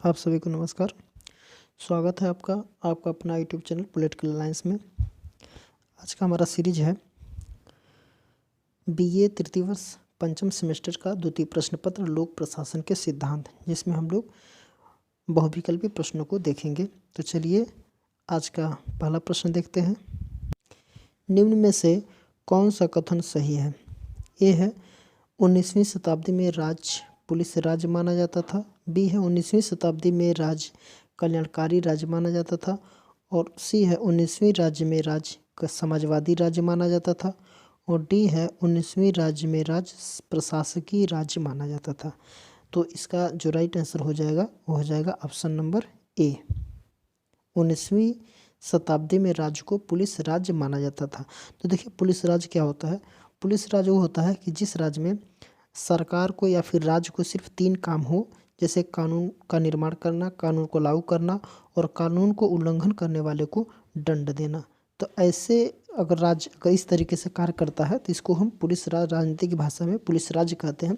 आप सभी को नमस्कार। स्वागत है आपका अपना यूट्यूब चैनल पॉलिटिकल अलायंस में। आज का हमारा सीरीज है बीए तृतीय वर्ष पंचम सेमेस्टर का द्वितीय प्रश्न पत्र लोक प्रशासन के सिद्धांत, जिसमें हम लोग बहुविकल्पी प्रश्नों को देखेंगे। तो चलिए आज का पहला प्रश्न देखते हैं। निम्न में से कौन सा कथन सही है? ए है 19वीं शताब्दी में पुलिस राज्य माना जाता था। बी है 19वीं शताब्दी में राज्य कल्याणकारी राज्य माना जाता था। और सी है 19वीं राज्य में राज्य समाजवादी राज्य माना जाता था। और डी है 19वीं राज्य में राज्य प्रशासकीय राज्य माना जाता था। तो इसका जो राइट आंसर हो जाएगा वो हो जाएगा ऑप्शन नंबर ए। 19वीं शताब्दी में राज्य को पुलिस राज्य माना जाता था। तो देखिए पुलिस राज्य क्या होता है? पुलिस राज्य वो होता है कि जिस राज्य में सरकार को या फिर राज्य को सिर्फ 3 काम हो, जैसे कानून का निर्माण करना, कानून को लागू करना और कानून को उल्लंघन करने वाले को दंड देना। तो ऐसे अगर राज्य अगर इस तरीके से कार्य करता है तो इसको हम पुलिस राज्य, राजनीति की भाषा में पुलिस राज्य कहते हैं।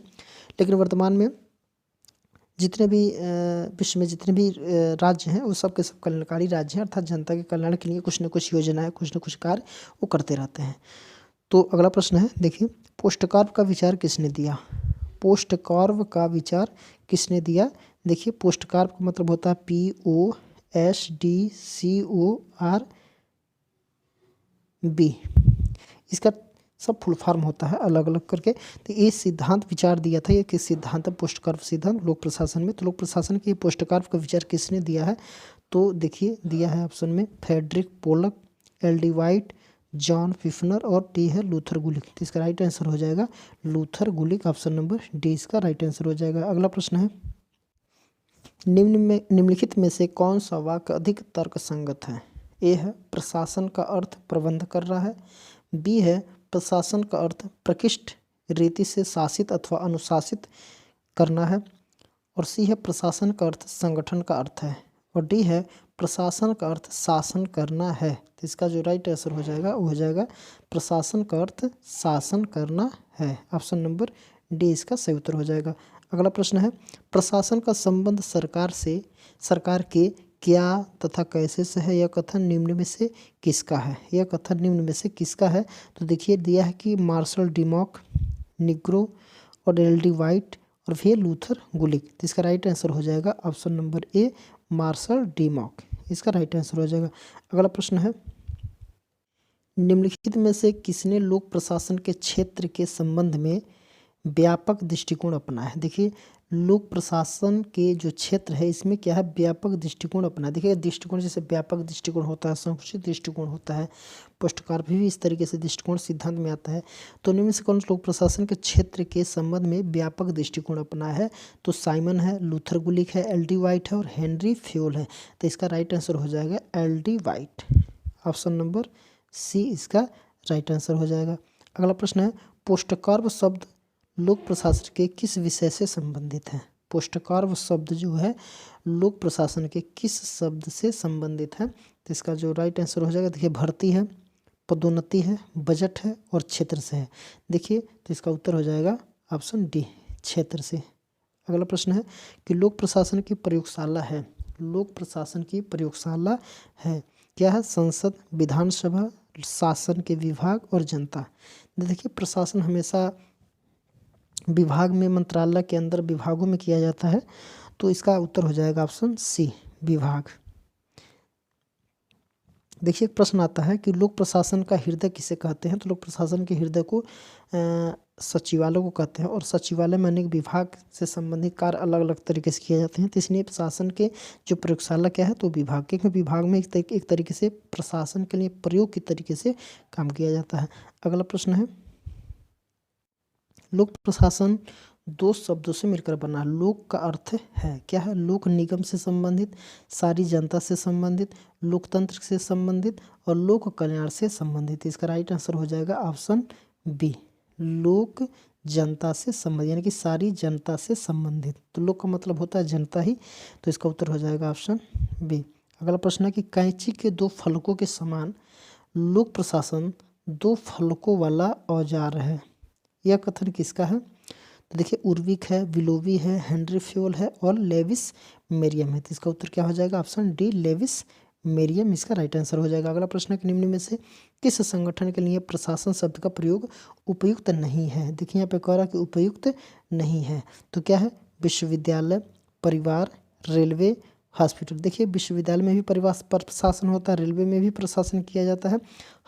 लेकिन वर्तमान में जितने भी विश्व में जितने भी राज्य हैं वो सब के सब कल्याणकारी राज्य हैं, अर्थात जनता के कल्याण के लिए कुछ न कुछ योजनाएं, कुछ न कुछ कार्य वो करते रहते हैं। तो अगला प्रश्न है, देखिए पोस्टकार्व का विचार किसने दिया? पोस्टकार्व का विचार किसने दिया? देखिए पोस्टकार्व का मतलब होता है POSTCORB। इसका सब फुल फॉर्म होता है अलग अलग करके। तो ये सिद्धांत विचार दिया था, ये किस सिद्धांत है? पोस्टकार्व सिद्धांत लोक प्रशासन में। तो लोक प्रशासन के पोस्टकार्व का विचार किसने दिया है? तो देखिए दिया है ऑप्शन में Frederick Pollock, LD White, John Pfiffner और टी है लूथर गुलिक। तो इसका राइट आंसर हो जाएगा लूथर गुलिक, ऑप्शन नंबर डी इसका राइट आंसर हो जाएगा। अगला प्रश्न है, निम्नलिखित में से कौन सा वाक्य अधिक तर्कसंगत है? ए है प्रशासन का अर्थ प्रबंध कर रहा है। बी है प्रशासन का अर्थ प्रकृष्ट रीति से शासित अथवा अनुशासित करना है। और सी है प्रशासन का अर्थ संगठन का अर्थ है। और डी है प्रशासन का अर्थ शासन करना है। तो इसका जो राइट आंसर हो जाएगा वो हो जाएगा प्रशासन का अर्थ शासन करना है, ऑप्शन नंबर डी इसका सही उत्तर हो जाएगा। अगला प्रश्न है, प्रशासन का संबंध सरकार के क्या तथा कैसे से है? यह कथन निम्न में से किसका है? यह कथन निम्न में से किसका है? तो देखिए दिया है कि मार्शल डिमॉक, निग्रो और LD वाइट और फिर लूथर गुलिक। तो इसका राइट आंसर हो जाएगा option number A Marshall Dimock, इसका राइट आंसर हो जाएगा। अगला प्रश्न है, निम्नलिखित में से किसने लोक प्रशासन के क्षेत्र के संबंध में व्यापक दृष्टिकोण अपनाया है? देखिए लोक प्रशासन के जो क्षेत्र है इसमें क्या है? व्यापक दृष्टिकोण अपना। देखिए दृष्टिकोण जैसे व्यापक दृष्टिकोण होता है, संकुचित दृष्टिकोण होता है, पोस्टकार्व भी इस तरीके से दृष्टिकोण सिद्धांत में आता है। तो निम्न से कौन लोक प्रशासन के क्षेत्र के संबंध में व्यापक दृष्टिकोण अपना है? तो साइमन है, लूथर गुलिक है, LD वाइट है और हेनरी फ्योल है। तो इसका राइट आंसर हो जाएगा LD White, option number C इसका राइट आंसर हो जाएगा। अगला प्रश्न है, पोस्टकार्व शब्द लोक प्रशासन के किस विषय से संबंधित है? पोस्टकार्व शब्द जो है लोक प्रशासन के किस शब्द से संबंधित है? तो इसका जो राइट आंसर हो जाएगा, देखिए भर्ती है, पदोन्नति है, बजट है और क्षेत्र से है। देखिए तो इसका उत्तर हो जाएगा ऑप्शन डी क्षेत्र से। अगला प्रश्न है कि लोक प्रशासन की प्रयोगशाला है, लोक प्रशासन की प्रयोगशाला है क्या है? संसद, विधानसभा, शासन के विभाग और जनता। देखिए प्रशासन हमेशा विभाग में, मंत्रालय के अंदर विभागों में किया जाता है। तो इसका उत्तर हो जाएगा ऑप्शन सी विभाग। देखिए एक प्रश्न आता है कि लोक प्रशासन का हृदय किसे कहते हैं? तो लोक प्रशासन के हृदय को सचिवालय को कहते हैं। और सचिवालय में अनेक विभाग से संबंधित कार्य अलग अलग तरीके से किए जाते हैं। तो इसलिए प्रशासन के जो प्रयोगशाला क्या है तो विभाग के, क्योंकि विभाग में एक तरीके से प्रशासन के लिए प्रयोग के तरीके से काम किया जाता है। अगला प्रश्न है, लोक प्रशासन 2 शब्दों से मिलकर बना। लोक का अर्थ है क्या है? लोक निगम से संबंधित, सारी जनता से संबंधित, लोकतंत्र से संबंधित और लोक कल्याण से संबंधित। इसका राइट आंसर हो जाएगा ऑप्शन बी लोक जनता से संबंधित, यानी कि सारी जनता से संबंधित। तो लोक का मतलब होता है जनता ही, तो इसका उत्तर हो जाएगा ऑप्शन बी। अगला प्रश्न है कि कैंची के 2 फलकों के समान लोक प्रशासन 2 फलकों वाला औजार है। यह कथन किसका है? तो देखिए उर्विक है, विलोवी है, हेनरी फ्योल है और लेविस मेरियम है। तो इसका उत्तर क्या हो जाएगा? ऑप्शन डी लेविस मेरियम इसका राइट आंसर हो जाएगा। अगला प्रश्न है कि निम्न में से किस संगठन के लिए प्रशासन शब्द का प्रयोग उपयुक्त नहीं है? देखिए यहाँ पे कह रहा है कि उपयुक्त नहीं है, तो क्या है? विश्वविद्यालय, परिवार, रेलवे, हॉस्पिटल। देखिए विश्वविद्यालय में भी प्रशासन होता है, रेलवे में भी प्रशासन किया जाता है,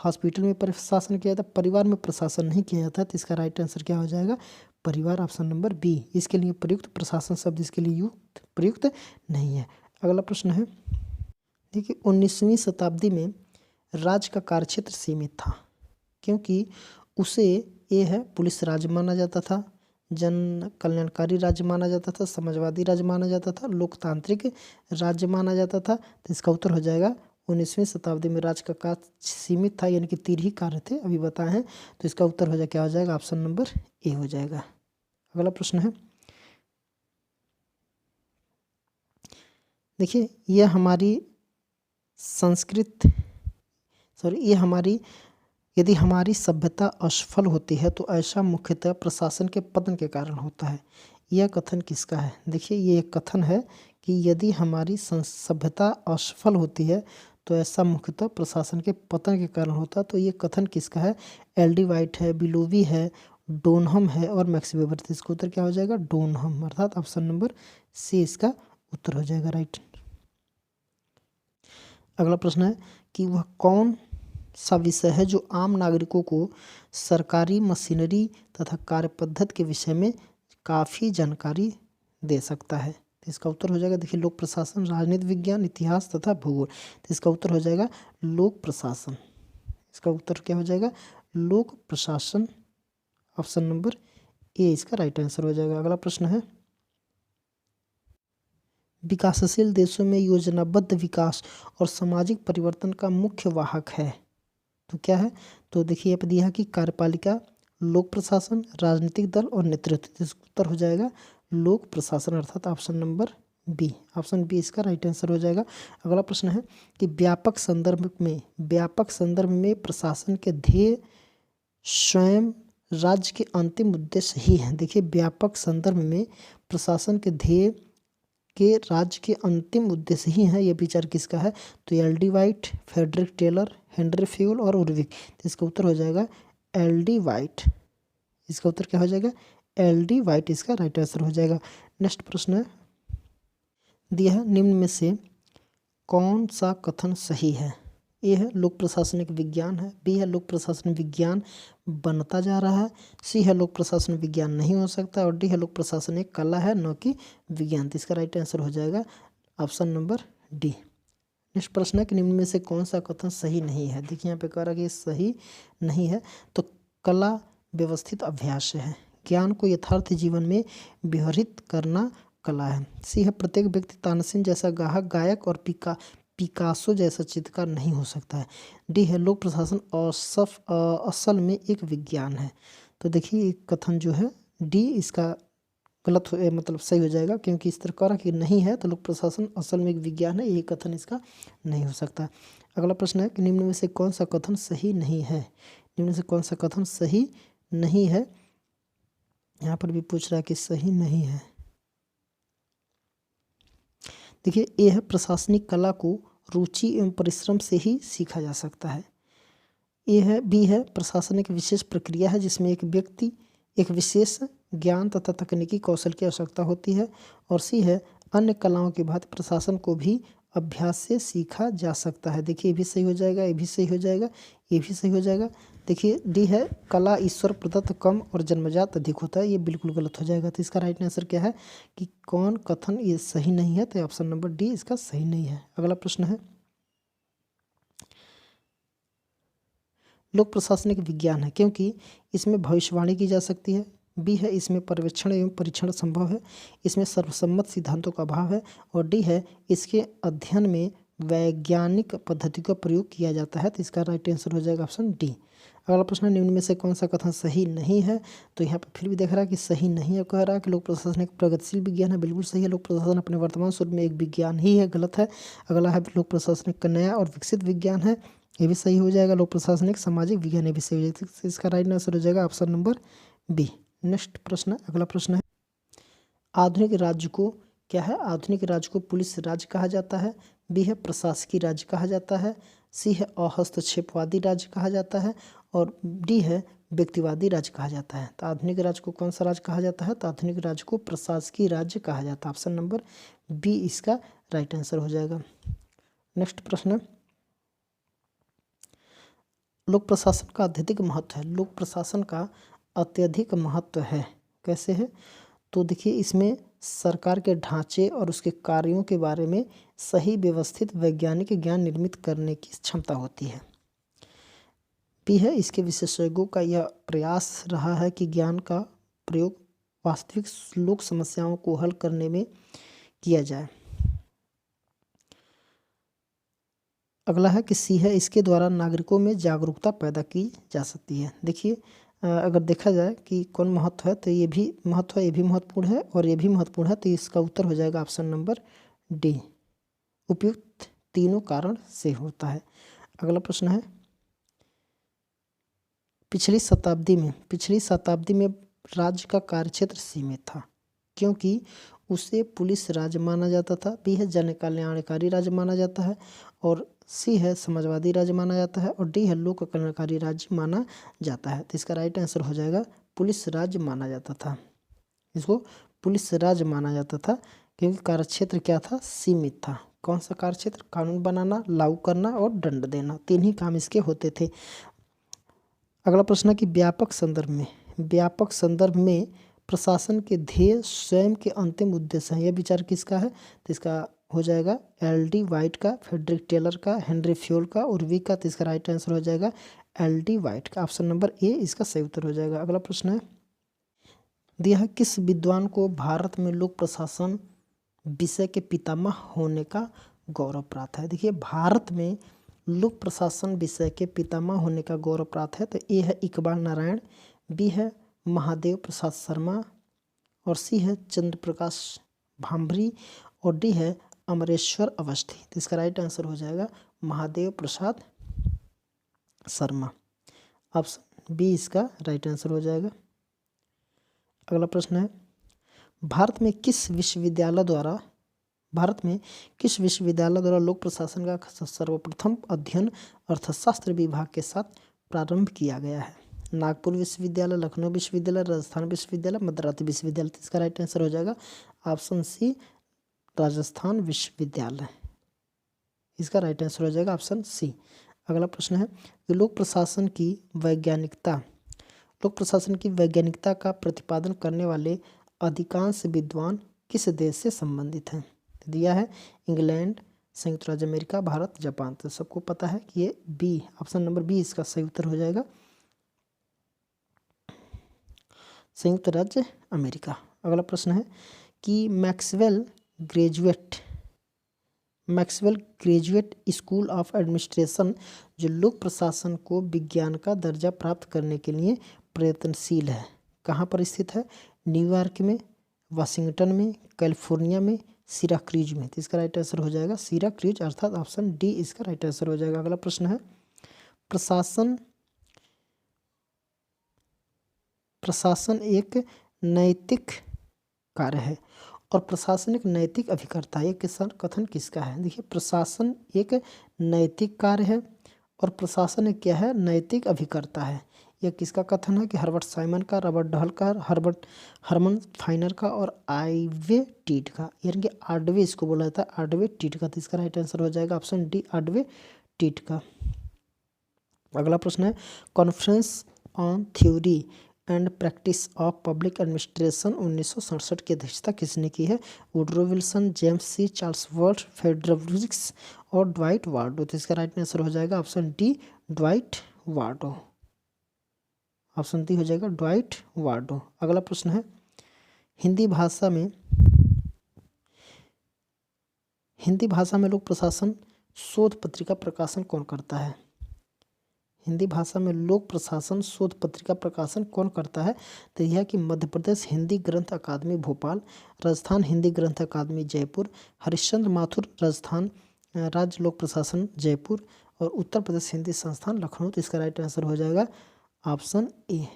हॉस्पिटल में प्रशासन किया जाता है, परिवार में प्रशासन नहीं किया जाता है। तो इसका राइट आंसर क्या हो जाएगा? परिवार, ऑप्शन नंबर बी। इसके लिए प्रयुक्त प्रशासन शब्द इसके लिए प्रयुक्त नहीं है। अगला प्रश्न है, देखिए 19वीं शताब्दी में राज्य का कार्यक्षेत्र सीमित था, क्योंकि उसे ये है पुलिस राज्य माना जाता था, जन कल्याणकारी राज्य माना जाता था, समाजवादी राज्य माना जाता था, लोकतांत्रिक राज्य माना जाता था। तो इसका उत्तर हो जाएगा 19वीं शताब्दी में राज्य का कार्य सीमित था, यानी कि 3 ही कार्य थे, अभी बताए हैं। तो इसका उत्तर हो जाएगा, क्या हो जाएगा? ऑप्शन नंबर ए हो जाएगा। अगला प्रश्न है, देखिए यह हमारी यदि हमारी सभ्यता असफल होती है तो ऐसा मुख्यतः प्रशासन के पतन के कारण होता है। यह कथन किसका है? देखिए ये एक कथन है कि यदि हमारी सभ्यता असफल होती है तो ऐसा मुख्यतः प्रशासन के पतन के कारण होता है। तो ये कथन किसका है? एल.डी. वाइट है, बिलोवी है, डोनहम है और मैक्स वेबर। तो इसका उत्तर क्या हो जाएगा? डोनहम, अर्थात ऑप्शन नंबर सी इसका उत्तर हो जाएगा, राइट। अगला प्रश्न है कि वह कौन सा विषय है जो आम नागरिकों को सरकारी मशीनरी तथा कार्य पद्धति के विषय में काफ़ी जानकारी दे सकता है? तो इसका उत्तर हो जाएगा, देखिए लोक प्रशासन, राजनीति विज्ञान, इतिहास तथा भूगोल। तो इसका उत्तर हो जाएगा लोक प्रशासन। इसका उत्तर क्या हो जाएगा? लोक प्रशासन, ऑप्शन नंबर ए इसका राइट आंसर हो जाएगा। अगला प्रश्न है, विकासशील देशों में योजनाबद्ध विकास और सामाजिक परिवर्तन का मुख्य वाहक है, तो क्या है? तो देखिए यहाँ पर दिया है कि कार्यपालिका, लोक प्रशासन, राजनीतिक दल और नेतृत्व। इसका उत्तर हो जाएगा लोक प्रशासन, अर्थात option number B. Option B इसका राइट आंसर हो जाएगा। अगला प्रश्न है कि व्यापक संदर्भ में प्रशासन के ध्येय स्वयं राज्य के अंतिम उद्देश्य ही है। देखिए व्यापक संदर्भ में प्रशासन के ध्येय के राज्य के अंतिम उद्देश्य ही है। यह विचार किसका है? तो L D. White, Frederick Taylor, Henry Fayol और उर्विक। तो इसका उत्तर हो जाएगा एल.डी. वाइट। इसका उत्तर क्या हो जाएगा? एल.डी. वाइट इसका राइट आंसर हो जाएगा। नेक्स्ट प्रश्न दिया है, निम्न में से कौन सा कथन सही है? ए है लोक प्रशासन एक विज्ञान है, बी है लोक प्रशासन विज्ञान बनता जा रहा है, सी है लोक प्रशासन विज्ञान नहीं हो सकता और डी है लोक प्रशासन एक कला है न कि विज्ञान। तो इसका राइट आंसर हो जाएगा ऑप्शन नंबर डी। नेक्स्ट प्रश्न है कि निम्न में से कौन सा कथन सही नहीं है? देखिए यहाँ पे कह रहा है कि सही नहीं है। तो कला व्यवस्थित अभ्यास है, ज्ञान को यथार्थ जीवन में व्यवहारित करना कला है। सी है प्रत्येक व्यक्ति तानसेन जैसा गायक और पिकासो जैसा चित्रकार नहीं हो सकता है। डी है लोक प्रशासन असल में एक विज्ञान है। तो देखिए एक कथन जो है डी इसका गलत मतलब सही हो जाएगा, क्योंकि इस तरह कहा कि नहीं है तो लोक प्रशासन असल में एक विज्ञान है, ये कथन इसका नहीं हो सकता। अगला प्रश्न है कि निम्न में से कौन सा कथन सही नहीं है? निम्न में से कौन सा कथन सही नहीं है? यहाँ पर भी पूछ रहा है कि सही नहीं है। देखिए ए है प्रशासनिक कला को रुचि एवं परिश्रम से ही सीखा जा सकता है। बी है प्रशासन एक विशेष प्रक्रिया है जिसमें एक व्यक्ति एक विशेष ज्ञान तथा तकनीकी कौशल की आवश्यकता होती है। और सी है अन्य कलाओं के भांति प्रशासन को भी अभ्यास से सीखा जा सकता है। देखिए ये भी सही हो जाएगा, ये भी सही हो जाएगा, ये भी सही हो जाएगा। देखिए डी है कला ईश्वर प्रदत्त कम और जन्मजात अधिक होता है, ये बिल्कुल गलत हो जाएगा। तो इसका राइट आंसर क्या है कि कौन कथन ये सही नहीं है? तो ऑप्शन नंबर डी इसका सही नहीं है। अगला प्रश्न है लोक प्रशासन एक विज्ञान है क्योंकि इसमें भविष्यवाणी की जा सकती है। बी है इसमें पर्यवेक्षण एवं परीक्षण संभव है, इसमें सर्वसम्मत सिद्धांतों का अभाव है। और डी है इसके अध्ययन में वैज्ञानिक पद्धति का प्रयोग किया जाता है। तो इसका राइट आंसर हो जाएगा ऑप्शन डी। अगला प्रश्न है निम्न में से कौन सा कथन सही नहीं है? तो यहाँ पर फिर भी देख रहा है कि सही नहीं है। कह रहा है कि लोक प्रशासन एक प्रगतिशील विज्ञान है, बिल्कुल सही है। लोक प्रशासन अपने वर्तमान स्वरूप में एक विज्ञान ही है, गलत है। अगला है लोक प्रशासन एक नया और विकसित विज्ञान है, ये भी सही हो जाएगा। लोक प्रशासन एक सामाजिक विज्ञान, ये भी सही हो जाएगा। इसका राइट आंसर हो जाएगा ऑप्शन नंबर बी। नेक्स्ट प्रश्न, अगला प्रश्न है आधुनिक राज्य को क्या है, आधुनिक राज्य को पुलिस राज्य कहा जाता है। बी है, प्रशासकीय राज्य कहा जाता है। सी है, अहस्तक्षेपवादी राज्य कहा जाता है। और डी है, व्यक्तिवादी राज्य कहा जाता है। तो आधुनिक राज्य को कौन सा राज्य कहा जाता है, तो आधुनिक राज्य को प्रशासकीय राज्य कहा जाता है। ऑप्शन नंबर बी इसका राइट आंसर हो जाएगा। नेक्स्ट प्रश्न, लोक प्रशासन का अत्यधिक महत्व है। लोक प्रशासन का अत्यधिक महत्व है, कैसे है, तो देखिए इसमें सरकार के ढांचे और उसके कार्यों के बारे में सही व्यवस्थित वैज्ञानिक ज्ञान निर्मित करने की क्षमता होती है। बी है, इसके विशेषज्ञों का यह प्रयास रहा है कि ज्ञान का प्रयोग वास्तविक लोक समस्याओं को हल करने में किया जाए। अगला है कि सी है, इसके द्वारा नागरिकों में जागरूकता पैदा की जा सकती है। देखिए अगर देखा जाए कि कौन महत्व है, तो ये भी महत्व है, ये भी महत्वपूर्ण है और ये भी महत्वपूर्ण है, तो इसका उत्तर हो जाएगा ऑप्शन नंबर डी, उपयुक्त तीनों कारण से होता है। अगला प्रश्न है, पिछली शताब्दी में राज्य का कार्यक्षेत्र सीमित था क्योंकि उसे पुलिस राज्य माना जाता था। बी है, जन कल्याणकारी राज्य माना जाता है। और सी है, समाजवादी राज्य माना जाता है। और डी है, लोक कल्याणकारी राज्य माना जाता है। तो इसका राइट आंसर हो जाएगा पुलिस राज्य माना जाता था। इसको पुलिस राज्य माना जाता था क्योंकि कार्यक्षेत्र क्या था, सीमित था। कौन सा कार्यक्षेत्र, कानून बनाना, लागू करना और दंड देना, तीन ही काम इसके होते थे। अगला प्रश्न है कि व्यापक संदर्भ में प्रशासन के ध्येय स्वयं के अंतिम उद्देश्य हैं। यह विचार किसका है, तो इसका हो जाएगा एल.डी. वाइट का, फ्रेडरिक टेलर का, हेनरी फ्योल का और वी का। तो इसका राइट आंसर हो जाएगा एल.डी. वाइट का। ऑप्शन नंबर ए इसका सही उत्तर हो जाएगा। अगला प्रश्न है, दिया है, किस विद्वान को भारत में लोक प्रशासन विषय के पितामह होने का गौरव प्राप्त है। देखिए भारत में लोक प्रशासन विषय के पितामह होने का गौरव प्राप्त है। तो ए है इकबाल नारायण, बी है महादेव प्रसाद शर्मा और सी है चंद्र प्रकाश भांभरी और डी है अमरेश्वर अवस्थी। तो इसका राइट आंसर हो जाएगा महादेव प्रसाद शर्मा। ऑप्शन बी इसका राइट आंसर हो जाएगा। अगला प्रश्न है, भारत में किस विश्वविद्यालय द्वारा लोक प्रशासन का सर्वप्रथम अध्ययन अर्थशास्त्र विभाग के साथ प्रारंभ किया गया है। नागपुर विश्वविद्यालय, लखनऊ विश्वविद्यालय, राजस्थान विश्वविद्यालय, मद्रास विश्वविद्यालय। तो इसका राइट आंसर हो जाएगा ऑप्शन सी राजस्थान विश्वविद्यालय। इसका राइट आंसर हो जाएगा ऑप्शन सी। अगला प्रश्न है कि लोक प्रशासन की वैज्ञानिकता का प्रतिपादन करने वाले अधिकांश विद्वान किस देश से संबंधित हैं। तो दिया है इंग्लैंड, संयुक्त राज्य अमेरिका, भारत, जापान। तो सबको पता है कि ये बी, ऑप्शन नंबर बी इसका सही उत्तर हो जाएगा, संयुक्त राज्य अमेरिका। अगला प्रश्न है कि Maxwell graduate school of administration जो लोक प्रशासन को विज्ञान का दर्जा प्राप्त करने के लिए प्रयत्नशील है, कहाँ पर स्थित है, न्यूयॉर्क में, वाशिंगटन में, कैलिफोर्निया में, सिराक्यूज में। तो इसका राइट आंसर हो जाएगा सिराक्यूज, अर्थात ऑप्शन डी इसका राइट आंसर हो जाएगा। अगला प्रश्न है, प्रशासन एक नैतिक कार्य है और प्रशासन एक नैतिक अभिकर्ता है। ये कथन किसका है। देखिए प्रशासन एक नैतिक कार्य है और प्रशासन एक क्या है, नैतिक अभिकर्ता है। यह किसका कथन है कि हर्बर्ट साइमन का, रॉबर्ट डहल का, हरमन फाइनर का और आइवे टीट का, यानी कि आडवे इसको बोला जाता है, आडवे टीट का। तो इसका राइट आंसर हो जाएगा ऑप्शन डी आडवे टीट का। अगला प्रश्न है, conference on theory and practice of public administration 1967 की अध्यक्षता किसने की है। वुडरो विल्सन, जेम्स सी, चार्ल्स वर्थ, फ्रेडरिक्स और ड्वाइट वार्डो। तो इसका राइट आंसर हो जाएगा ऑप्शन डी ड्वाइट वार्डो। ऑप्शन डी हो जाएगा ड्वाइट वार्डो। अगला प्रश्न है, हिंदी भाषा में लोक प्रशासन शोध पत्रिका प्रकाशन कौन करता है। हिंदी भाषा में लोक प्रशासन शोध पत्रिका प्रकाशन कौन करता है। तो यह कि मध्य प्रदेश हिंदी ग्रंथ अकादमी भोपाल, राजस्थान हिंदी ग्रंथ अकादमी जयपुर, हरिश्चंद्र माथुर राजस्थान राज्य लोक प्रशासन जयपुर और उत्तर प्रदेश हिंदी संस्थान लखनऊ। तो इसका राइट आंसर हो जाएगा ऑप्शन ए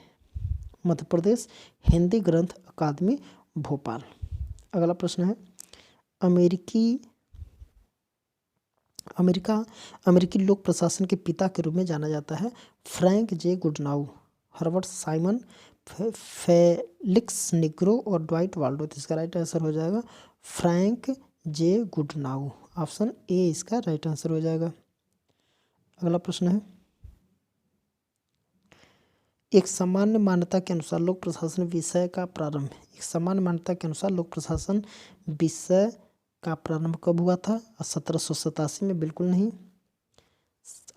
मध्य प्रदेश हिंदी ग्रंथ अकादमी भोपाल। अगला प्रश्न है, अमेरिकी लोक प्रशासन के पिता के रूप में जाना जाता है? फ्रैंक जे गुडनाउ, हर्बर्ट साइमन, फेलिक्स निग्रो और ड्वाइट वाल्डो। तो इसका राइट आंसर हो जाएगा फ्रैंक जे गुडनाउ। ऑप्शन ए इसका राइट आंसर हो जाएगा। अगला प्रश्न है, एक सामान्य मान्यता के अनुसार लोक प्रशासन विषय का प्रारंभ, एक सामान्य मान्यता के अनुसार लोक प्रशासन विषय का प्रारंभ कब हुआ था? 1787 में? बिल्कुल नहीं,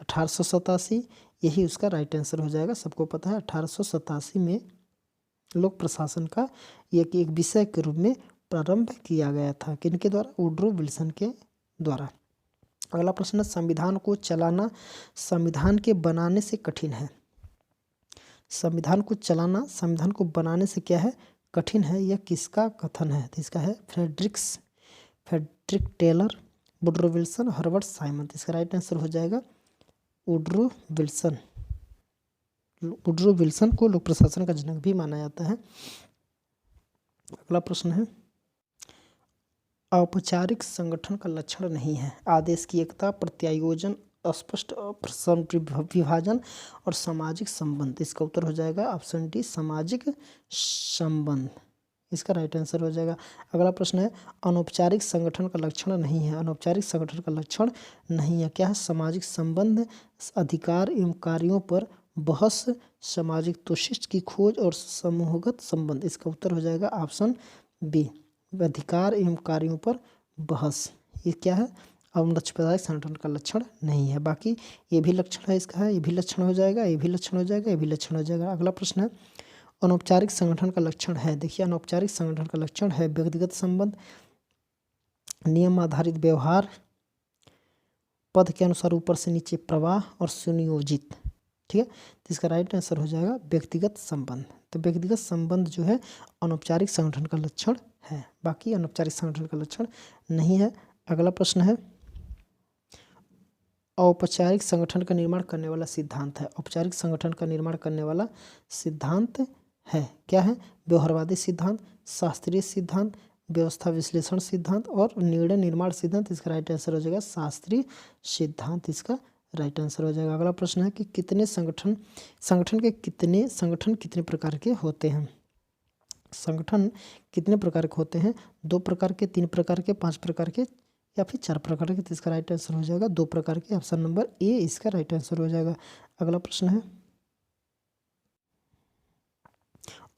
1887, यही उसका राइट आंसर हो जाएगा। सबको पता है 1887 में लोक प्रशासन का एक विषय के रूप में प्रारंभ किया गया था। किनके द्वारा? वुड्रो विल्सन के द्वारा। अगला प्रश्न है, संविधान को चलाना संविधान के बनाने से कठिन है। संविधान को चलाना संविधान को बनाने से क्या है? कठिन है। यह किसका कथन है? तो इसका है Frederick Taylor, Woodrow Wilson, Herbert Simon. तो इसका राइट आंसर हो जाएगा वुड्रो विल्सन। वुड्रो विल्सन को लोक प्रशासन का जनक भी माना जाता है। अगला प्रश्न है, औपचारिक संगठन का लक्षण नहीं है। आदेश की एकता, प्रत्यायोजन, अस्पष्ट विभाजन और सामाजिक संबंध। इसका उत्तर हो जाएगा ऑप्शन डी, सामाजिक संबंध। इसका राइट आंसर हो जाएगा। अगला प्रश्न है, अनौपचारिक संगठन का लक्षण नहीं है। अनौपचारिक संगठन का लक्षण नहीं है, क्या है? सामाजिक संबंध, अधिकार एवं कार्यों पर बहस, सामाजिक तोशिष्ट की खोज और समूहगत संबंध। इसका उत्तर हो जाएगा ऑप्शन बी, अधिकार एवं कार्यों पर बहस। ये क्या है? अनौपचारिक संगठन का लक्षण नहीं है। बाकी ये भी लक्षण है इसका, है ये भी लक्षण हो जाएगा, ये भी लक्षण हो जाएगा, ये भी लक्षण हो जाएगा। अगला प्रश्न है, अनौपचारिक संगठन का लक्षण है। देखिए, अनौपचारिक संगठन का लक्षण है व्यक्तिगत संबंध, नियम आधारित व्यवहार, पद के अनुसार ऊपर से नीचे प्रवाह और सुनियोजित। ठीक है, तो इसका राइट आंसर हो जाएगा व्यक्तिगत संबंध। तो व्यक्तिगत संबंध जो है अनौपचारिक संगठन का लक्षण है, बाकी अनौपचारिक संगठन का लक्षण नहीं है। अगला प्रश्न है, औपचारिक संगठन का निर्माण करने वाला सिद्धांत है। औपचारिक संगठन का निर्माण करने वाला सिद्धांत है, क्या है? व्यवहारवादी सिद्धांत, शास्त्रीय सिद्धांत, व्यवस्था विश्लेषण सिद्धांत और निर्णय निर्माण सिद्धांत। इसका राइट आंसर हो जाएगा शास्त्रीय सिद्धांत। इसका राइट आंसर हो जाएगा। अगला प्रश्न है कि कितने संगठन कितने प्रकार के होते हैं? संगठन कितने प्रकार के होते हैं? 2 प्रकार के, 3 प्रकार के, 5 प्रकार के या फिर 4 प्रकार के। तो इसका राइट आंसर हो जाएगा 2 प्रकार के। ऑप्शन नंबर ए इसका राइट आंसर हो जाएगा। अगला प्रश्न है,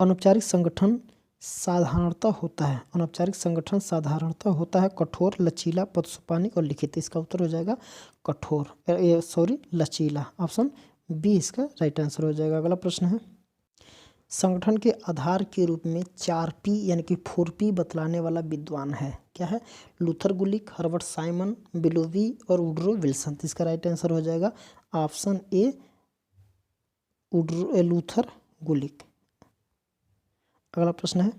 अनौपचारिक संगठन साधारणतः होता है। अनौपचारिक संगठन साधारणतः होता है कठोर, लचीला, पदसुपानिक और लिखित। इसका उत्तर हो जाएगा लचीला। ऑप्शन बी इसका राइट आंसर हो जाएगा। अगला प्रश्न है, संगठन के आधार के रूप में 4P यानी कि 4P बतलाने वाला विद्वान है, क्या है? लूथर गुलिक, हर्बर्ट साइमन, बिलोवी और वुड्रो विल्सन। इसका राइट आंसर हो जाएगा ऑप्शन ए, लूथर गुलिक। अगला प्रश्न है,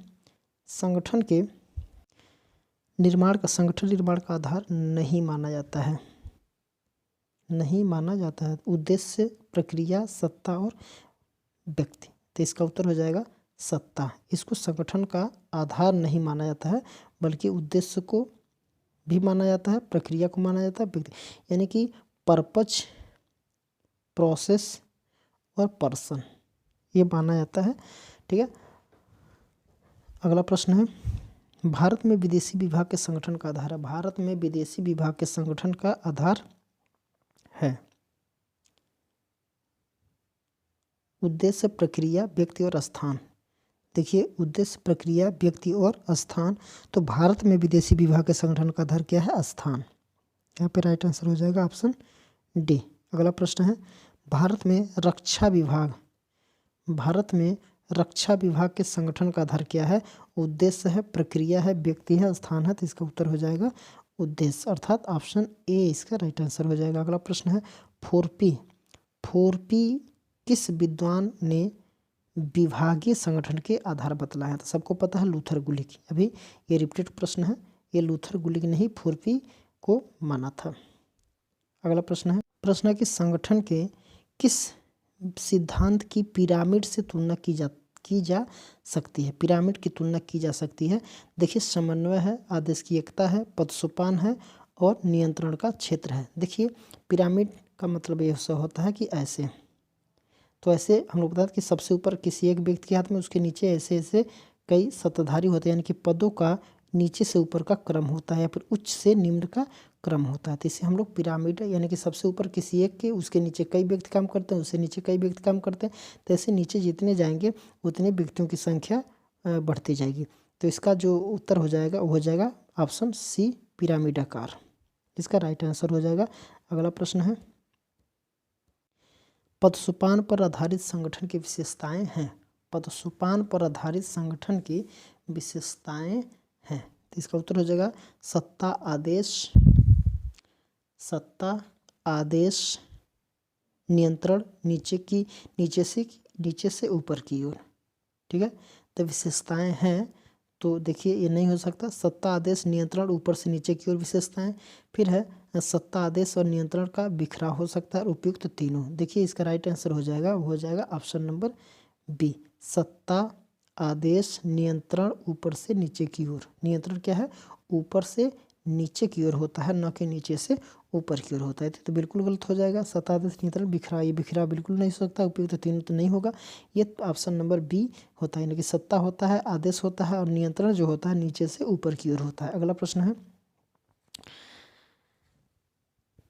संगठन निर्माण का आधार नहीं माना जाता है। उद्देश्य, प्रक्रिया, सत्ता और व्यक्ति। तो इसका उत्तर हो जाएगा सत्ता। इसको संगठन का आधार नहीं माना जाता है, बल्कि उद्देश्य को भी माना जाता है, प्रक्रिया को माना जाता है, व्यक्ति यानी कि पर्पज, प्रोसेस और पर्सन ये माना जाता है। ठीक है, अगला प्रश्न है, भारत में विदेशी विभाग के संगठन का आधार है। भारत में विदेशी विभाग के संगठन का आधार है उद्देश्य, प्रक्रिया, व्यक्ति और स्थान। देखिए, उद्देश्य, प्रक्रिया, व्यक्ति और स्थान। तो भारत में विदेशी विभाग के संगठन का आधार क्या है? स्थान। यहाँ पे राइट आंसर हो जाएगा ऑप्शन डी। अगला प्रश्न है, भारत में रक्षा विभाग के संगठन का आधार क्या है? उद्देश्य है, प्रक्रिया है, व्यक्ति है, स्थान है। तो इसका उत्तर हो जाएगा उद्देश्य, अर्थात ऑप्शन ए इसका राइट आंसर हो जाएगा। अगला प्रश्न है, 4P किस विद्वान ने विभागीय संगठन के आधार बतलाया? तो सबको पता है लूथर गुलिक। अभी ये रिपीटेड प्रश्न है, ये लूथर गुलिक ने ही 4P को माना था। अगला प्रश्न है कि संगठन के किस सिद्धांत की पिरामिड से तुलना की जा सकती है, पिरामिड की तुलना की जा सकती है। देखिए समन्वय है, आदेश की एकता है, पदसोपान है और नियंत्रण का क्षेत्र है। देखिए पिरामिड का मतलब ये होता है कि ऐसे, तो ऐसे हम लोग बताते कि सबसे ऊपर किसी एक व्यक्ति के हाथ में, उसके नीचे ऐसे ऐसे कई सत्ताधारी होते हैं, यानी कि पदों का नीचे से ऊपर का क्रम होता है या फिर उच्च से निम्न का क्रम होता है। तो इसे हम लोग पिरामिड, यानी कि सबसे ऊपर किसी एक के, उसके नीचे कई व्यक्ति काम करते हैं, उससे नीचे कई व्यक्ति काम करते हैं, तो ऐसे नीचे जितने जाएंगे उतने व्यक्तियों की संख्या बढ़ती जाएगी। तो इसका जो उत्तर हो जाएगा वो हो जाएगा ऑप्शन सी, पिरामिडाकार। इसका राइट आंसर हो जाएगा। अगला प्रश्न है, पदसोपान पर आधारित संगठन की विशेषताएं हैं। पदसोपान पर आधारित संगठन की विशेषताएं हैं, तो इसका उत्तर हो जाएगा सत्ता आदेश नियंत्रण, नीचे से ऊपर की ओर। ठीक है, तो विशेषताएं हैं, तो देखिए ये नहीं हो सकता। सत्ता आदेश नियंत्रण ऊपर से नीचे की ओर विशेषताएं, फिर है सत्ता आदेश और नियंत्रण का बिखराव हो सकता है, उपयुक्त तीनों। देखिए इसका राइट आंसर हो जाएगा, वो हो जाएगा ऑप्शन नंबर बी, सत्ता आदेश नियंत्रण ऊपर से नीचे की ओर। नियंत्रण क्या है, ऊपर से नीचे की ओर होता है, न कि नीचे से ऊपर की ओर होता है, तो बिल्कुल गलत हो जाएगा। सत्ता आदेश नियंत्रण बिखरा, ये बिखरा बिल्कुल नहीं हो सकता, उपयुक्त तीनों तो नहीं होगा, ये ऑप्शन नंबर बी होता है। यानी कि सत्ता होता है, आदेश होता है और नियंत्रण जो होता है नीचे से ऊपर की ओर होता है। अगला प्रश्न है,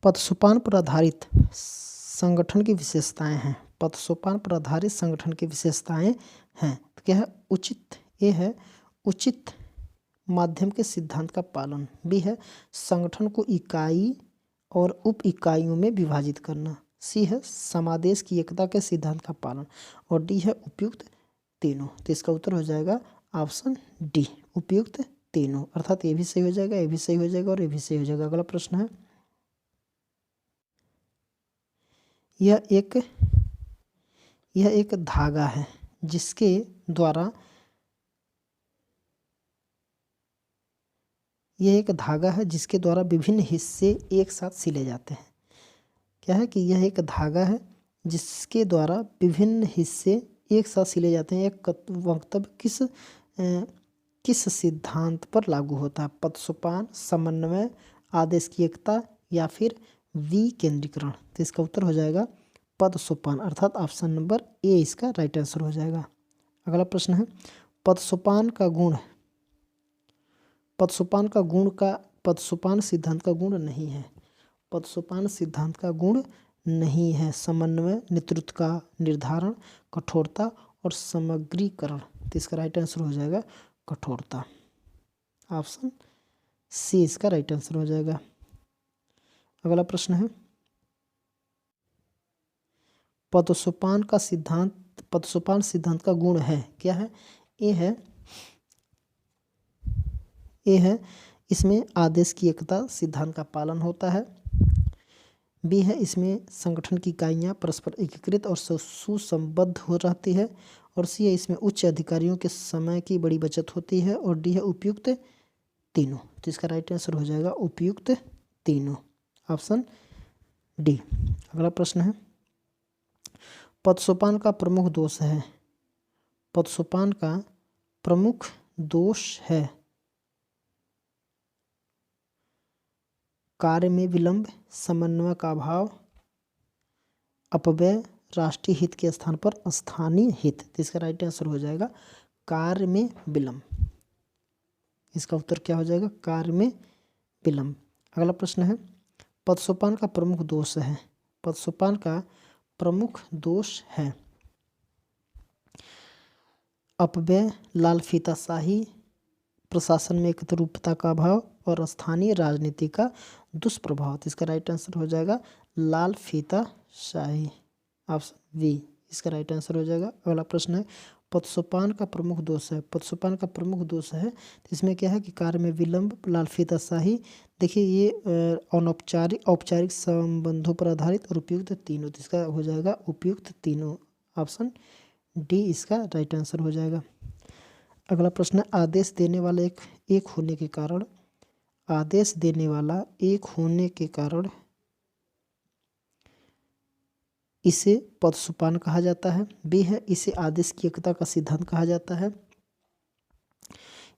पदसोपान पर आधारित संगठन की विशेषताएं हैं। पदसोपान पर आधारित संगठन की विशेषताएं हैं, तो क्या है, उचित, ये है उचित माध्यम के सिद्धांत का पालन, बी है संगठन को इकाई और उप इकाइयों में विभाजित करना, सी है समादेश की एकता के सिद्धांत का पालन और डी है उपयुक्त तीनों। तो इसका उत्तर हो जाएगा ऑप्शन डी, उपयुक्त तीनों, अर्थात ये भी सही हो जाएगा, ये भी सही हो जाएगा और ये भी सही हो जाएगा। अगला प्रश्न है, यह एक धागा है जिसके द्वारा विभिन्न हिस्से एक साथ सिले जाते हैं। क्या है कि यह एक धागा है जिसके द्वारा विभिन्न हिस्से एक साथ सिले जाते हैं। एक वक्तव्य किस सिद्धांत पर लागू होता है, पदसोपान, समन्वय, आदेश की एकता या फिर विकेंद्रीकरण। तो इसका उत्तर हो जाएगा पदसोपान, अर्थात ऑप्शन नंबर ए इसका राइट आंसर हो जाएगा। अगला प्रश्न है, पदसोपान सिद्धांत का गुण नहीं है। पदसोपान सिद्धांत का गुण नहीं है समन्वय, नेतृत्व का निर्धारण, कठोरता और समग्रीकरण। तो इसका राइट आंसर हो जाएगा कठोरता, ऑप्शन सी इसका राइट आंसर हो जाएगा। अगला प्रश्न है, पदसोपान सिद्धांत का गुण है, क्या है, ए है इसमें आदेश की एकता सिद्धांत का पालन होता है, बी है इसमें संगठन की इकाइयाँ परस्पर एकीकृत और सुसंबद्ध हो रहती है, और सी है इसमें उच्च अधिकारियों के समय की बड़ी बचत होती है, और डी है उपयुक्त तीनों। तो इसका राइट आंसर हो जाएगा उपयुक्त तीनों, ऑप्शन डी। अगला प्रश्न है, पदसोपान का प्रमुख दोष है कार्य में विलंब, समन्वय का अभाव, अपव्यय, राष्ट्रीय हित के स्थान पर स्थानीय हित। तो इसका राइट आंसर हो जाएगा कार्य में विलंब। इसका उत्तर क्या हो जाएगा, कार्य में विलंब। अगला प्रश्न है, पदसोपान का प्रमुख दोष है अपव्यय, लाल फीताशाही, प्रशासन में एकरूपता का अभाव और स्थानीय राजनीति का दुष्प्रभाव। तो इसका राइट आंसर हो जाएगा लाल फीताशाही, ऑप्शन बी इसका राइट आंसर हो जाएगा। अगला प्रश्न है, पदसोपान का प्रमुख दोष है, तो इसमें क्या है कि कार्य में विलंब, लाल फीताशाही। देखिए ये औपचारिक संबंधों पर आधारित और उपयुक्त तीनों। तो इसका हो जाएगा उपयुक्त तीनों, ऑप्शन डी इसका राइट आंसर हो जाएगा। अगला प्रश्न है, आदेश देने वाला एक होने के कारण इसे पद सोपान कहा जाता है। बी है इसे आदेश की एकता का सिद्धांत कहा जाता है।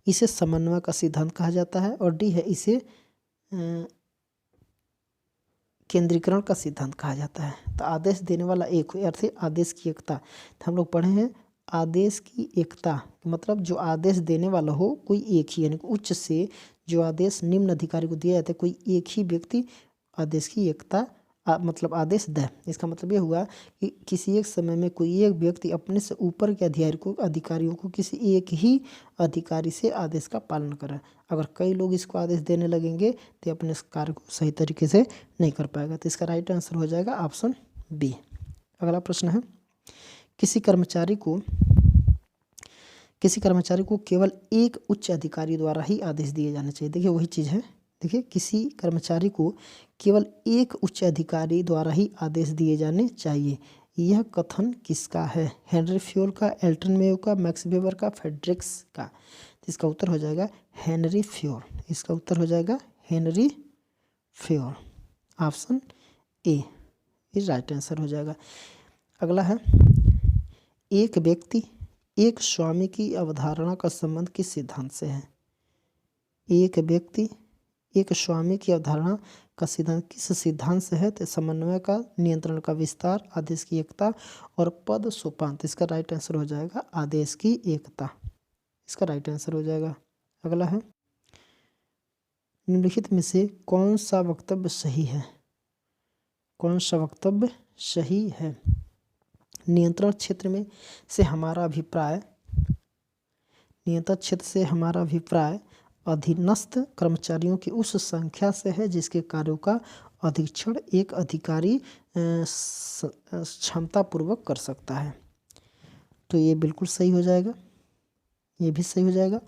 इसे समन्वय का सिद्धांत कहा जाता है। और डी है इसे केंद्रीकरण का सिद्धांत कहा जाता है। तो आदेश देने वाला एक हो अर्थात आदेश की एकता। तो हम लोग पढ़े हैं आदेश की एकता मतलब जो आदेश देने वाला हो कोई एक ही, यानी उच्च से जो आदेश निम्न अधिकारी को दिया जाता है कोई एक ही व्यक्ति आदेश की एकता मतलब आदेश दे। इसका मतलब ये हुआ कि किसी एक समय में कोई एक व्यक्ति अपने से ऊपर के अधिकारियों को किसी एक ही अधिकारी से आदेश का पालन करे। अगर कई लोग इसको आदेश देने लगेंगे तो अपने इस कार्य को सही तरीके से नहीं कर पाएगा। तो इसका राइट आंसर हो जाएगा ऑप्शन बी। अगला प्रश्न है किसी कर्मचारी को केवल एक उच्च अधिकारी द्वारा ही आदेश दिए जाने चाहिए। देखिए वही चीज़ है, देखिए किसी कर्मचारी को केवल एक उच्च अधिकारी द्वारा ही आदेश दिए जाने चाहिए। यह कथन किसका है? हेनरी फ्योल का, एल्टन मेयो का, मैक्स वेबर का, फ्रेडरिक्स का। तो इसका उत्तर हो जाएगा हेनरी फ्योल। इसका उत्तर हो जाएगा Henry Fayol. Option A is right answer हो जाएगा। अगला है एक व्यक्ति एक स्वामी की अवधारणा का संबंध किस सिद्धांत से है? एक व्यक्ति एक स्वामी की अवधारणा का सिद्धांत किस सिद्धांत से है? तो समन्वय का, नियंत्रण का विस्तार, आदेश की एकता और पद सोपान। इसका राइट आंसर हो जाएगा आदेश की एकता। इसका राइट आंसर हो जाएगा। अगला है निम्नलिखित में से कौन सा वक्तव्य सही है? कौन सा वक्तव्य सही है? नियंत्रण क्षेत्र से हमारा अभिप्राय अधीनस्थ कर्मचारियों की उस संख्या से है जिसके कार्यों का अधीक्षण एक अधिकारी क्षमतापूर्वक कर सकता है। तो ये बिल्कुल सही हो जाएगा, ये भी सही हो जाएगा।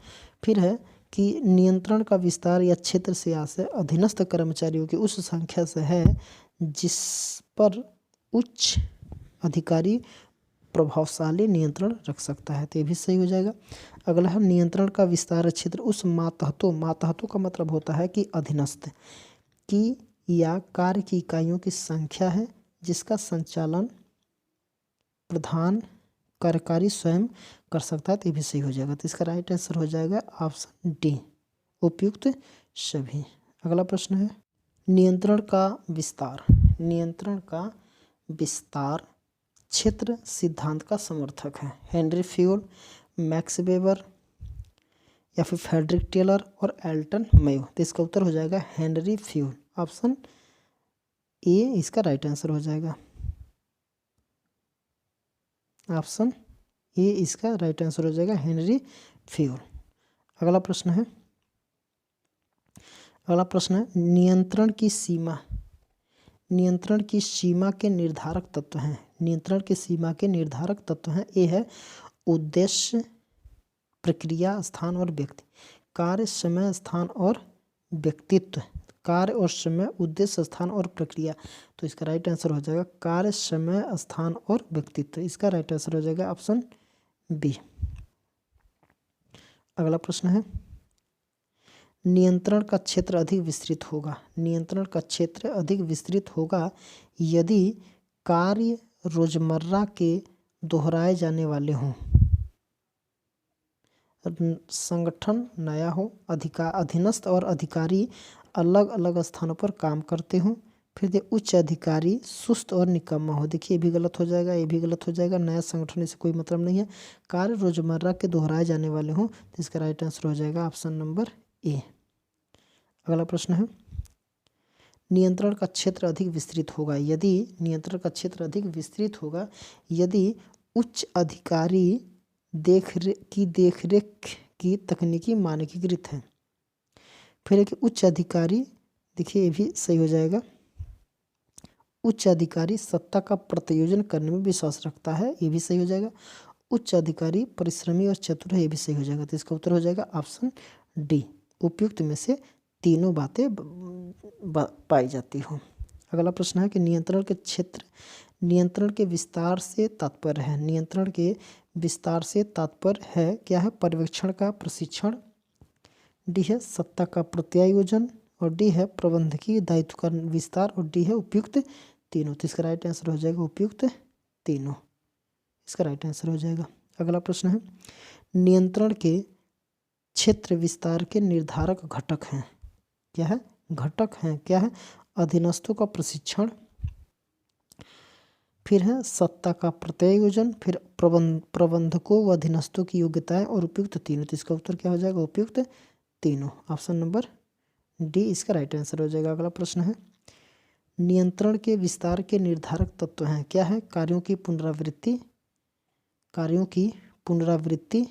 फिर है कि नियंत्रण का विस्तार या क्षेत्र से आशय अधीनस्थ कर्मचारियों की उस संख्या से है जिस पर उच्च अधिकारी प्रभावशाली नियंत्रण रख सकता है। तो ये भी सही हो जाएगा। अगला है नियंत्रण का विस्तार क्षेत्र उस मातहतों का मतलब होता है कि अधीनस्थ की या कार्य की इकाइयों की संख्या है जिसका संचालन प्रधान कार्यकारी स्वयं कर सकता है। तो ये भी सही हो जाएगा। तो इसका राइट आंसर हो जाएगा ऑप्शन डी उपयुक्त सभी। अगला प्रश्न है नियंत्रण का विस्तार क्षेत्र सिद्धांत का समर्थक है। हेनरी फ्योल, मैक्स वेबर या फिर फ्रेडरिक टेलर और एल्टन मेयो। तो इसका उत्तर हो जाएगा हेनरी फ्योल। ऑप्शन ए इसका राइट आंसर हो जाएगा। ऑप्शन ए इसका राइट आंसर हो जाएगा हेनरी फ्योल। अगला प्रश्न है नियंत्रण की सीमा के निर्धारक तत्व हैं। नियंत्रण की सीमा के निर्धारक तत्व हैं। ए है उद्देश्य, प्रक्रिया, स्थान और व्यक्ति। कार्य, समय, स्थान और व्यक्तित्व। कार्य और समय, उद्देश्य, स्थान और प्रक्रिया। तो इसका राइट आंसर हो जाएगा कार्य, समय, स्थान और व्यक्तित्व। इसका राइट आंसर हो जाएगा ऑप्शन बी। अगला प्रश्न है नियंत्रण का क्षेत्र अधिक विस्तृत होगा यदि कार्य रोजमर्रा के दोहराए जाने वाले हों, संगठन नया हो, अधीनस्थ और अधिकारी अलग अलग स्थानों पर काम करते हों, फिर उच्च अधिकारी सुस्त और निकम्मा हो। देखिए ये भी गलत हो जाएगा, ये भी गलत हो जाएगा। नया संगठन से कोई मतलब नहीं है। कार्य रोजमर्रा के दोहराए जाने वाले हों। तो इसका राइट आंसर हो जाएगा ऑप्शन नंबर ए। अगला प्रश्न है नियंत्रण का क्षेत्र अधिक विस्तृत होगा यदि उच्च अधिकारी देखरेख की तकनीकी मानकीकृत है। फिर एक उच्च अधिकारी, देखिए ये भी सही हो जाएगा, उच्च अधिकारी सत्ता का प्रत्यायोजन करने में विश्वास रखता है। ये भी सही हो जाएगा। उच्च अधिकारी परिश्रमी और चतुर है। ये भी सही हो जाएगा। तो इसका उत्तर हो जाएगा ऑप्शन डी उपयुक्त में से तीनों बातें पाई जाती हो। अगला प्रश्न है कि नियंत्रण के विस्तार से तात्पर्य है। नियंत्रण के विस्तार से तात्पर्य है क्या है? पर्यवेक्षण का प्रशिक्षण, डी है सत्ता का प्रत्यायोजन और डी है प्रबंधकीय दायित्व का विस्तार और डी है उपयुक्त तीनों। तो इसका राइट आंसर हो जाएगा उपयुक्त तीनों, इसका राइट आंसर हो जाएगा। अगला प्रश्न है, नियंत्रण के क्षेत्र विस्तार के निर्धारक घटक हैं। क्या है? घटक हैं। क्या है? अधीनस्थों का प्रशिक्षण, फिर है सत्ता का प्रत्यायोजन, फिर प्रबंधकों व अधीनस्थों की योग्यताएं और उपयुक्त तीनों। तो इसका उत्तर क्या हो जाएगा? उपयुक्त तीनों। ऑप्शन नंबर डी इसका राइट आंसर हो जाएगा। अगला प्रश्न है, नियंत्रण के विस्तार के निर्धारक तत्व हैं। क्या है? कार्यों की पुनरावृत्ति,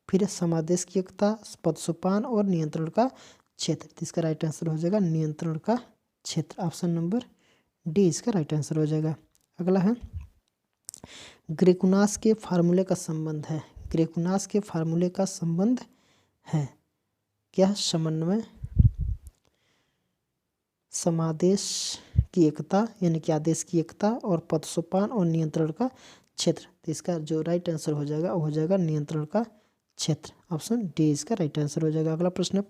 फिर समादेशिकता, पदसोपान और नियंत्रण का क्षेत्र। तो इसका राइट आंसर हो जाएगा नियंत्रण का क्षेत्र। ऑप्शन नंबर डी इसका राइट आंसर हो जाएगा। अगला है, ग्रेकुनास के फार्मूले का संबंध है। ग्रेकुनास के फार्मूले का संबंध है क्या? समन्वय, समादेश की एकता यानी कि आदेश की एकता, और पदसोपान और नियंत्रण का क्षेत्र। तो इसका जो राइट आंसर हो जाएगा वो हो जाएगा नियंत्रण का क्षेत्र। ऑप्शन डी इसका राइट आंसर हो जाएगा। अगला प्रश्न है,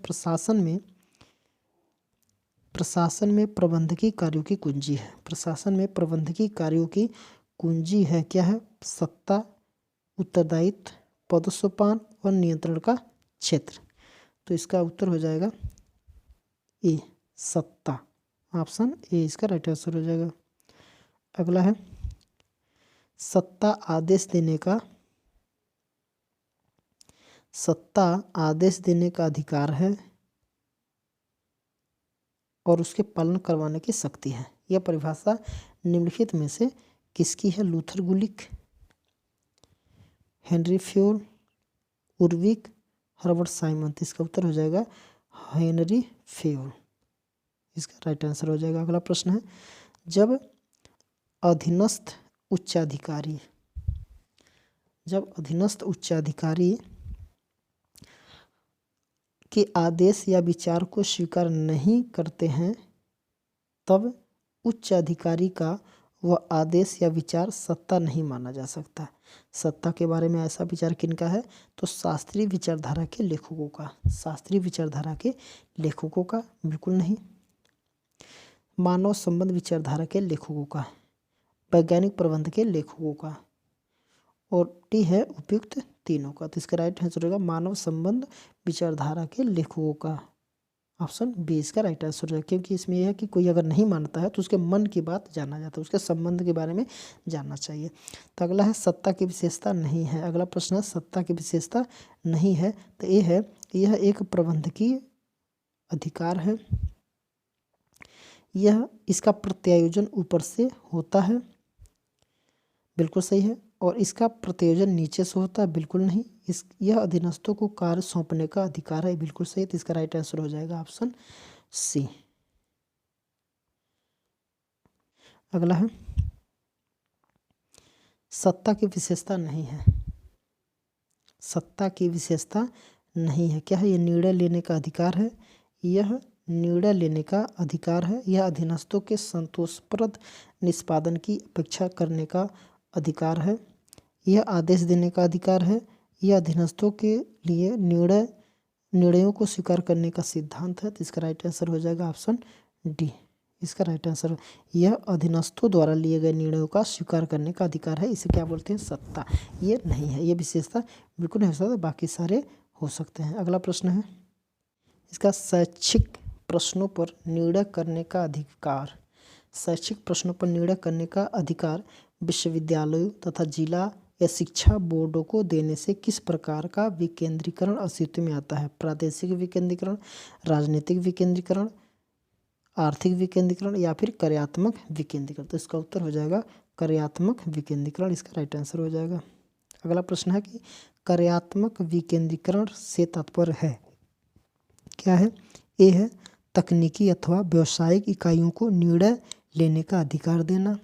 प्रशासन में प्रबंधकीय कार्यों की कुंजी है। प्रशासन में प्रबंधकीय कार्यों की कुंजी है। क्या है? सत्ता, उत्तरदायित्व, पदसोपान और नियंत्रण का क्षेत्र। तो इसका उत्तर हो जाएगा ए, सत्ता। ऑप्शन ए इसका राइट आंसर हो जाएगा। अगला है, सत्ता आदेश देने का अधिकार है और उसके पालन करवाने की शक्ति है। यह परिभाषा निम्नलिखित में से किसकी है? लूथर गुलिक, हेनरी फ्योल, उर्विक, हर्बर्ट साइमन। इसका उत्तर हो जाएगा हेनरी फ्योल, इसका राइट आंसर हो जाएगा। अगला प्रश्न है, जब अधीनस्थ उच्चाधिकारी के आदेश या विचार को स्वीकार नहीं करते हैं तब उच्च अधिकारी का वह आदेश या विचार सत्ता नहीं माना जा सकता। सत्ता के बारे में ऐसा विचार किनका है? तो शास्त्रीय विचारधारा के लेखकों का। शास्त्रीय विचारधारा के लेखकों का बिल्कुल नहीं। मानव संबंध विचारधारा के लेखकों का, वैज्ञानिक प्रबंध के लेखकों का, और टी है उपयुक्त तीनों का। तो इसका राइट आंसर होगा मानव संबंध विचारधारा के लेखकों का। ऑप्शन बी इसका राइट आंसर है, क्योंकि इसमें यह है कि कोई अगर नहीं मानता है तो उसके मन की बात जाना जाता है, उसके संबंध के बारे में जानना चाहिए। तो अगला है, सत्ता की विशेषता नहीं है। अगला प्रश्न है, सत्ता की विशेषता नहीं है। तो ये है, यह एक प्रबंधकीय अधिकार है। यह इसका प्रत्यायोजन ऊपर से होता है, बिल्कुल सही है। और इसका प्रत्यायोजन नीचे से होता है, बिल्कुल नहीं। यह अधीनस्थों को कार्य सौंपने का अधिकार है, बिल्कुल सही। तो इसका राइट आंसर हो जाएगा ऑप्शन सी। अगला है, सत्ता की विशेषता नहीं है। सत्ता की विशेषता नहीं है। क्या है? यह निर्णय लेने का अधिकार है। यह निर्णय लेने का अधिकार है। यह अधीनस्थों के संतोषप्रद निष्पादन की अपेक्षा करने का अधिकार है। यह आदेश देने का अधिकार है। यह अधीनस्थों के लिए निर्णयों को स्वीकार करने का सिद्धांत है। तो इसका राइट आंसर हो जाएगा ऑप्शन डी, इसका राइट आंसर। यह अधीनस्थों द्वारा लिए गए निर्णयों का स्वीकार करने का अधिकार है। इसे क्या बोलते हैं? सत्ता। ये नहीं है, ये विशेषता बिल्कुल नहीं हो सकता, बाकी सारे हो सकते हैं। अगला प्रश्न है, इसका शैक्षिक प्रश्नों पर निर्णय करने का अधिकार। शैक्षिक प्रश्नों पर निर्णय करने का अधिकार विश्वविद्यालयों तथा जिला या शिक्षा बोर्डों को देने से किस प्रकार का विकेंद्रीकरण अस्तित्व में आता है? प्रादेशिक विकेंद्रीकरण, राजनीतिक विकेंद्रीकरण, आर्थिक विकेंद्रीकरण या फिर कार्यात्मक विकेंद्रीकरण। तो इसका उत्तर हो जाएगा कार्यात्मक विकेंद्रीकरण, इसका राइट आंसर हो जाएगा। अगला प्रश्न है कि कार्यात्मक विकेंद्रीकरण से तात्पर्य है। क्या है? ए है तकनीकी अथवा व्यावसायिक इकाइयों को निर्णय लेने का अधिकार देना,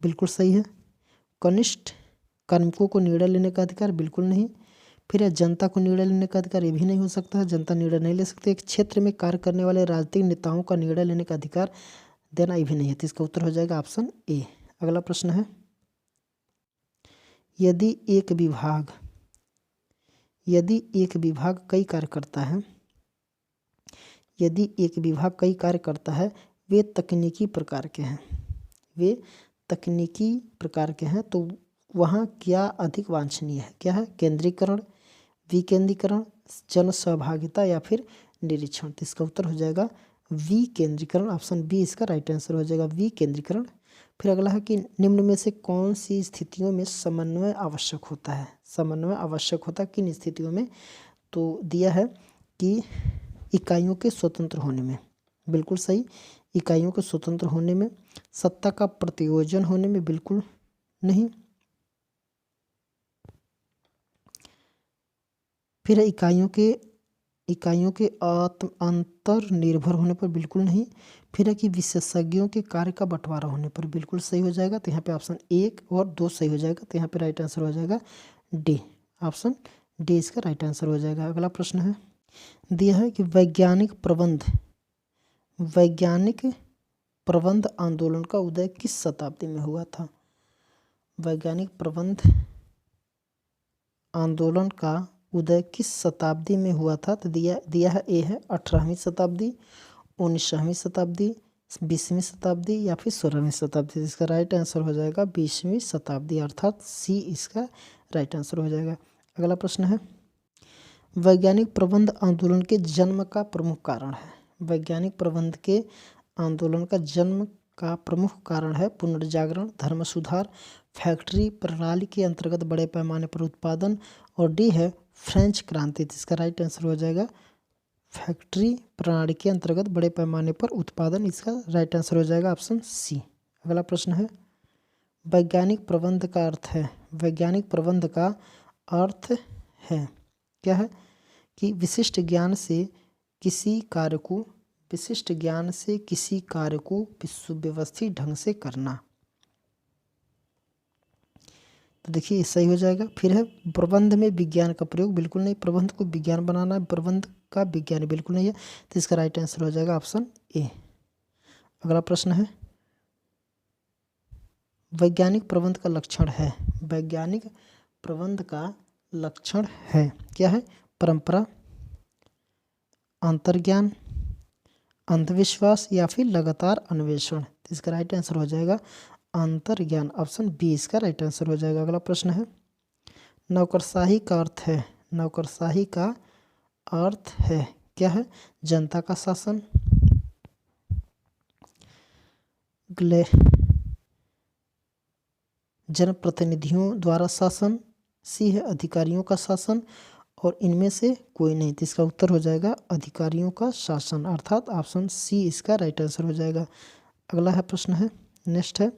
बिल्कुल सही है। कनिष्ठ कार्मिकों को निर्णय लेने का अधिकार, बिल्कुल नहीं। फिर है जनता को निर्णय लेने का अधिकार, ये भी नहीं हो सकता, जनता निर्णय नहीं ले सकती। एक क्षेत्र में कार्य करने वाले राजनीतिक नेताओं का निर्णय लेने का अधिकार देना, ये भी नहीं है। तो इसका उत्तर हो जाएगा ऑप्शन ए। अगला प्रश्न है, यदि एक विभाग कई कार्य करता है यदि एक विभाग कई कार्य करता है वे तकनीकी प्रकार के हैं, वे तकनीकी प्रकार के हैं, तो वहाँ क्या अधिक वांछनीय है? क्या है? केंद्रीकरण, विकेंद्रीकरण, जन सहभागिता या फिर निरीक्षण। तो इसका उत्तर हो जाएगा विकेंद्रीकरण, ऑप्शन बी इसका राइट आंसर हो जाएगा, विकेंद्रीकरण। फिर अगला है कि निम्न में से कौन सी स्थितियों में समन्वय आवश्यक होता है? समन्वय आवश्यक होता है किन स्थितियों में? तो दिया है कि इकाइयों के स्वतंत्र होने में, बिल्कुल सही, इकाइयों के स्वतंत्र होने में, सत्ता का प्रतियोजन होने में बिल्कुल नहीं, फिर इकाइयों के अंतर निर्भर होने पर बिल्कुल नहीं, फिर है कि विशेषज्ञों के कार्य का बंटवारा होने पर बिल्कुल सही हो जाएगा। तो यहाँ पे ऑप्शन 1 और 2 सही हो जाएगा। तो यहाँ पे राइट आंसर हो जाएगा डी, ऑप्शन डी इसका राइट आंसर हो जाएगा। अगला प्रश्न है, दिया है कि वैज्ञानिक प्रबंध आंदोलन का उदय किस शताब्दी में हुआ था? वैज्ञानिक प्रबंध आंदोलन का उदय किस शताब्दी में हुआ था? तो दिया है ए है 18वीं शताब्दी, 19वीं शताब्दी, 20वीं शताब्दी या फिर 16वीं शताब्दी। इसका राइट आंसर हो जाएगा 20वीं शताब्दी, अर्थात सी इसका राइट आंसर हो जाएगा। अगला प्रश्न है, वैज्ञानिक प्रबंध आंदोलन के जन्म का प्रमुख कारण है? वैज्ञानिक प्रबंध के आंदोलन का जन्म का प्रमुख कारण है पुनर्जागरण, धर्म सुधार, फैक्ट्री प्रणाली के अंतर्गत बड़े पैमाने पर उत्पादन, और डी है फ्रेंच क्रांति। इसका राइट आंसर हो जाएगा फैक्ट्री प्रणाली के अंतर्गत बड़े पैमाने पर उत्पादन, इसका राइट आंसर हो जाएगा ऑप्शन सी। अगला प्रश्न है, वैज्ञानिक प्रबंध का अर्थ है, वैज्ञानिक प्रबंध का अर्थ है क्या है? कि विशिष्ट ज्ञान से किसी कार्य को सुव्यवस्थित ढंग से करना। तो देखिए सही हो जाएगा। फिर है प्रबंध में विज्ञान का प्रयोग, बिल्कुल नहीं, प्रबंध को विज्ञान बनाना, प्रबंध का विज्ञान बिल्कुल नहीं है। तो इसका राइट आंसर हो जाएगा ऑप्शन ए। अगला प्रश्न है, वैज्ञानिक प्रबंध का लक्षण है, वैज्ञानिक प्रबंध का लक्षण है क्या है? परंपरा, अंतर्ज्ञान, अंधविश्वास या फिर लगातार अन्वेषण। तो इसका राइट आंसर हो जाएगा अंतर्ज्ञान, ऑप्शन बी इसका राइट आंसर हो जाएगा। अगला प्रश्न है, नौकरशाही का अर्थ है, नौकरशाही का अर्थ है क्या है? जनता का शासन, जनप्रतिनिधियों द्वारा शासन, सी है अधिकारियों का शासन, और इनमें से कोई नहीं। तो इसका उत्तर हो जाएगा अधिकारियों का शासन, अर्थात ऑप्शन सी इसका राइट आंसर हो जाएगा। अगला है प्रश्न है, नेक्स्ट है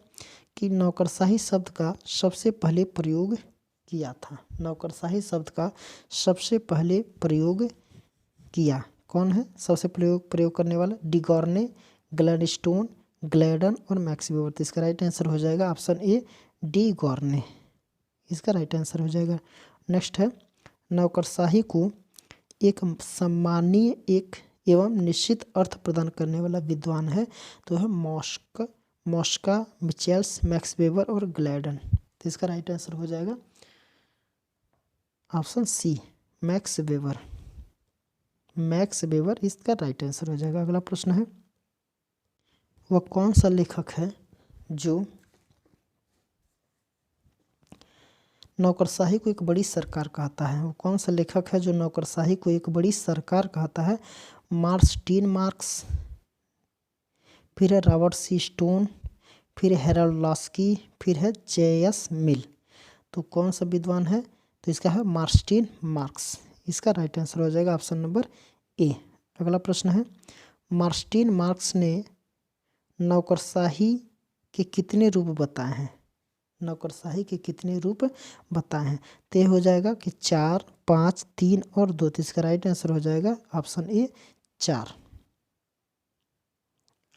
कि नौकरशाही शब्द का सबसे पहले प्रयोग किया था, नौकरशाही शब्द का सबसे पहले प्रयोग किया कौन है? सबसे प्रयोग करने वाला डिगॉर्ने, ग्लैडस्टोन, ग्लैडन और मैक्स वेबर। तो इसका राइट आंसर हो जाएगा ऑप्शन ए डी गॉर्ने, इसका राइट आंसर हो जाएगा। नेक्स्ट है, नौकरशाही को एक सम्मानीय एक एवं निश्चित अर्थ प्रदान करने वाला विद्वान है, तो है मॉस्का, मिचेल्स, मैक्स वेबर और ग्लैडन। तो इसका राइट आंसर हो जाएगा option C Max Weber, Max Weber इसका राइट आंसर हो जाएगा। अगला प्रश्न है, वह कौन सा लेखक है जो नौकरशाही को एक बड़ी सरकार कहता है? वो कौन सा लेखक है जो नौकरशाही को एक बड़ी सरकार कहता है? मार्टिन मार्क्स, फिर है रॉबर्ट सी स्टोन, फिर हैरोल्ड लास्की, फिर है जे.एस. मिल। तो कौन सा विद्वान है? तो इसका है मार्टिन मार्क्स, इसका राइट आंसर हो जाएगा ऑप्शन नंबर ए। अगला प्रश्न है, मार्टिन मार्क्स ने नौकरशाही के कितने रूप बताए हैं? नौकरशाही के कितने रूप बताए हैं? तो ये हो जाएगा कि 4, 5, 3 और 2। तो इसका राइट आंसर हो जाएगा ऑप्शन ए 4।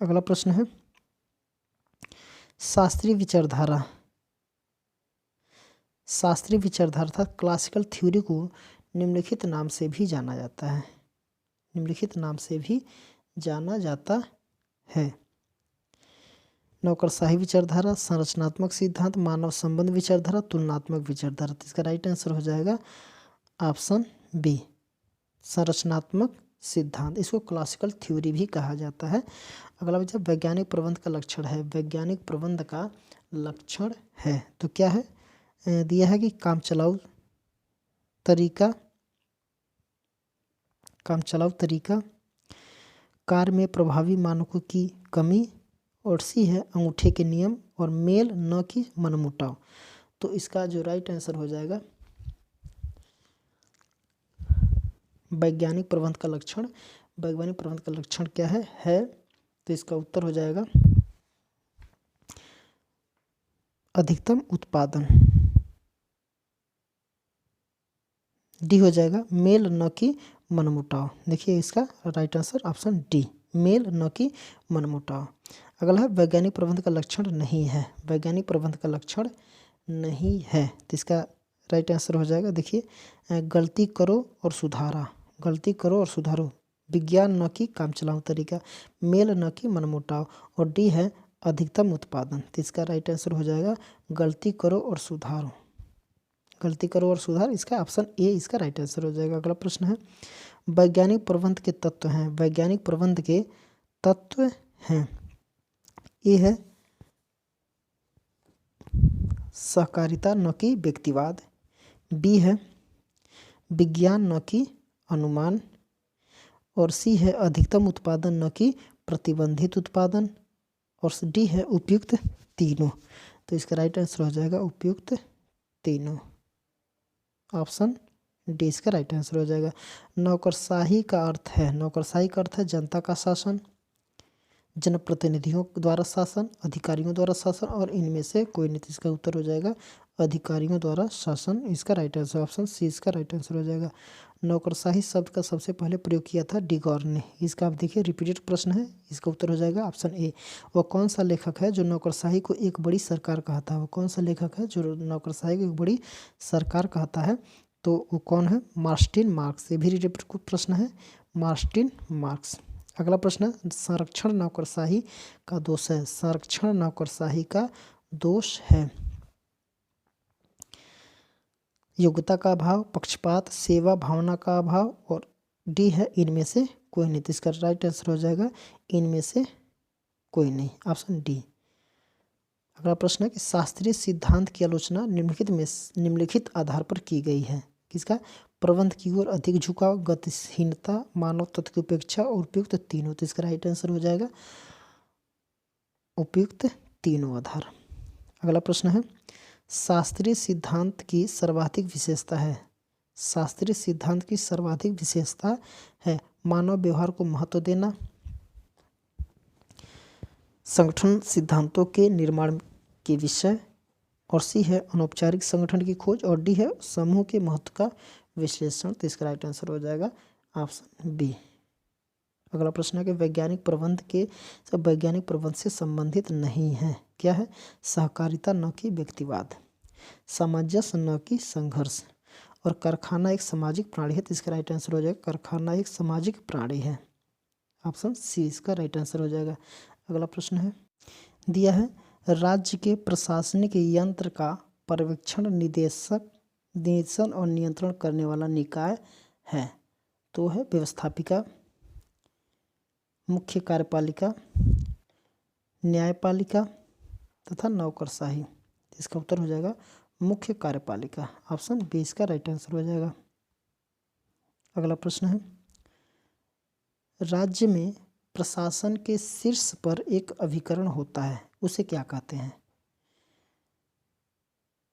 अगला प्रश्न है, शास्त्रीय विचारधारा अर्थात क्लासिकल थ्योरी को निम्नलिखित नाम से भी जाना जाता है, निम्नलिखित नाम से भी जाना जाता है। नौकरशाही विचारधारा, संरचनात्मक सिद्धांत, मानव संबंध विचारधारा, तुलनात्मक विचारधारा। तो इसका राइट आंसर हो जाएगा ऑप्शन बी संरचनात्मक सिद्धांत, इसको क्लासिकल थ्योरी भी कहा जाता है। अगला बच्चा वैज्ञानिक प्रबंध का लक्षण है, वैज्ञानिक प्रबंध का लक्षण है तो क्या है, दिया है कि काम चलाऊ तरीका, कार्य में प्रभावी मानकों की कमी, और सी है अंगूठे के नियम और मेल न कि मनमुटाव। तो इसका जो राइट आंसर हो जाएगा वैज्ञानिक प्रबंध का लक्षण, वैज्ञानिक प्रबंध का लक्षण क्या है तो इसका उत्तर हो जाएगा अधिकतम उत्पादन, डी हो जाएगा मेल न कि मनमुटाव। देखिए इसका राइट आंसर ऑप्शन डी, मेल न कि मनमुटाव। अगला है वैज्ञानिक प्रबंध का लक्षण नहीं है, वैज्ञानिक प्रबंध का लक्षण नहीं है तो इसका राइट आंसर हो जाएगा, देखिए गलती करो और सुधारा, गलती करो और सुधारो, विज्ञान न कि काम चलाऊ तरीका, मेल न कि मनमुटाव, और डी है अधिकतम उत्पादन। तो इसका राइट आंसर हो जाएगा गलती करो और सुधारो, गलती करो और सुधार, इसका ऑप्शन ए इसका राइट आंसर हो जाएगा। अगला प्रश्न है वैज्ञानिक प्रबंध के तत्व हैं, वैज्ञानिक प्रबंध के तत्व हैं, ए है सहकारिता न कि व्यक्तिवाद, बी है विज्ञान न कि अनुमान, और सी है अधिकतम उत्पादन न कि प्रतिबंधित उत्पादन, और डी है उपयुक्त तीनों। तो इसका राइट आंसर हो जाएगा उपयुक्त तीनों, ऑप्शन डी इसका राइट आंसर हो जाएगा। नौकरशाही का अर्थ है, नौकरशाही का अर्थ है जनता का शासन, जनप्रतिनिधियों द्वारा शासन, अधिकारियों द्वारा शासन, और इनमें से कोई नहीं। इसका उत्तर हो जाएगा अधिकारियों द्वारा शासन, इसका राइट आंसर ऑप्शन सी इसका राइट आंसर हो जाएगा। नौकरशाही शब्द का सबसे पहले प्रयोग किया था डिगॉर ने, इसका आप देखिए रिपीटेड प्रश्न है, इसका उत्तर हो जाएगा ऑप्शन ए। वो कौन सा लेखक है जो नौकरशाही को एक बड़ी सरकार कहता है, वो कौन सा लेखक है जो नौकरशाही को एक बड़ी सरकार कहता है, तो वो कौन है, मार्टिन मार्क्स। ये भी रिपीटेड प्रश्न है, मार्टिन मार्क्स। अगला प्रश्न है संरक्षण नौकरशाही का दोष है, संरक्षण नौकरशाही का दोष है, योग्यता का अभाव, पक्षपात, सेवा भावना का अभाव, और डी है इनमें से कोई नहीं। तो इसका राइट आंसर हो जाएगा इनमें से कोई नहीं, ऑप्शन डी। अगला प्रश्न है कि शास्त्रीय सिद्धांत की आलोचना निम्नलिखित आधार पर की गई है, किसका, प्रबंध की ओर अधिक झुकाव, गतिहीनता, मानव तत्व की उपेक्षा और उपयुक्त तीनों। तो इसका राइट आंसर हो जाएगा उपयुक्त तीनों आधार। अगला प्रश्न है शास्त्रीय सिद्धांत की सर्वाधिक विशेषता है, शास्त्रीय सिद्धांत की सर्वाधिक विशेषता है मानव व्यवहार को महत्व देना, संगठन सिद्धांतों के निर्माण के विषय, और सी है अनौपचारिक संगठन की खोज, और डी है समूह के महत्व का विश्लेषण। तो इसका राइट आंसर हो जाएगा ऑप्शन बी। अगला प्रश्न है कि वैज्ञानिक प्रबंध के सब वैज्ञानिक प्रबंध से संबंधित नहीं है, क्या है, सहकारिता न कि व्यक्तिवाद, सामंजस्य न कि संघर्ष, और कारखाना एक सामाजिक प्राणी है। तो इसका राइट आंसर हो जाएगा कारखाना एक सामाजिक प्राणी है, ऑप्शन सी इसका राइट आंसर हो जाएगा। अगला प्रश्न है दिया है राज्य के प्रशासनिक यंत्र का पर्यवेक्षण निदेशन और नियंत्रण करने वाला निकाय है, तो है व्यवस्थापिका, मुख्य कार्यपालिका, न्यायपालिका तथा नौकरशाही। इसका उत्तर हो जाएगा मुख्य कार्यपालिका, ऑप्शन बी इसका राइट आंसर हो जाएगा। अगला प्रश्न है राज्य में प्रशासन के शीर्ष पर एक अभिकरण होता है, उसे क्या कहते हैं,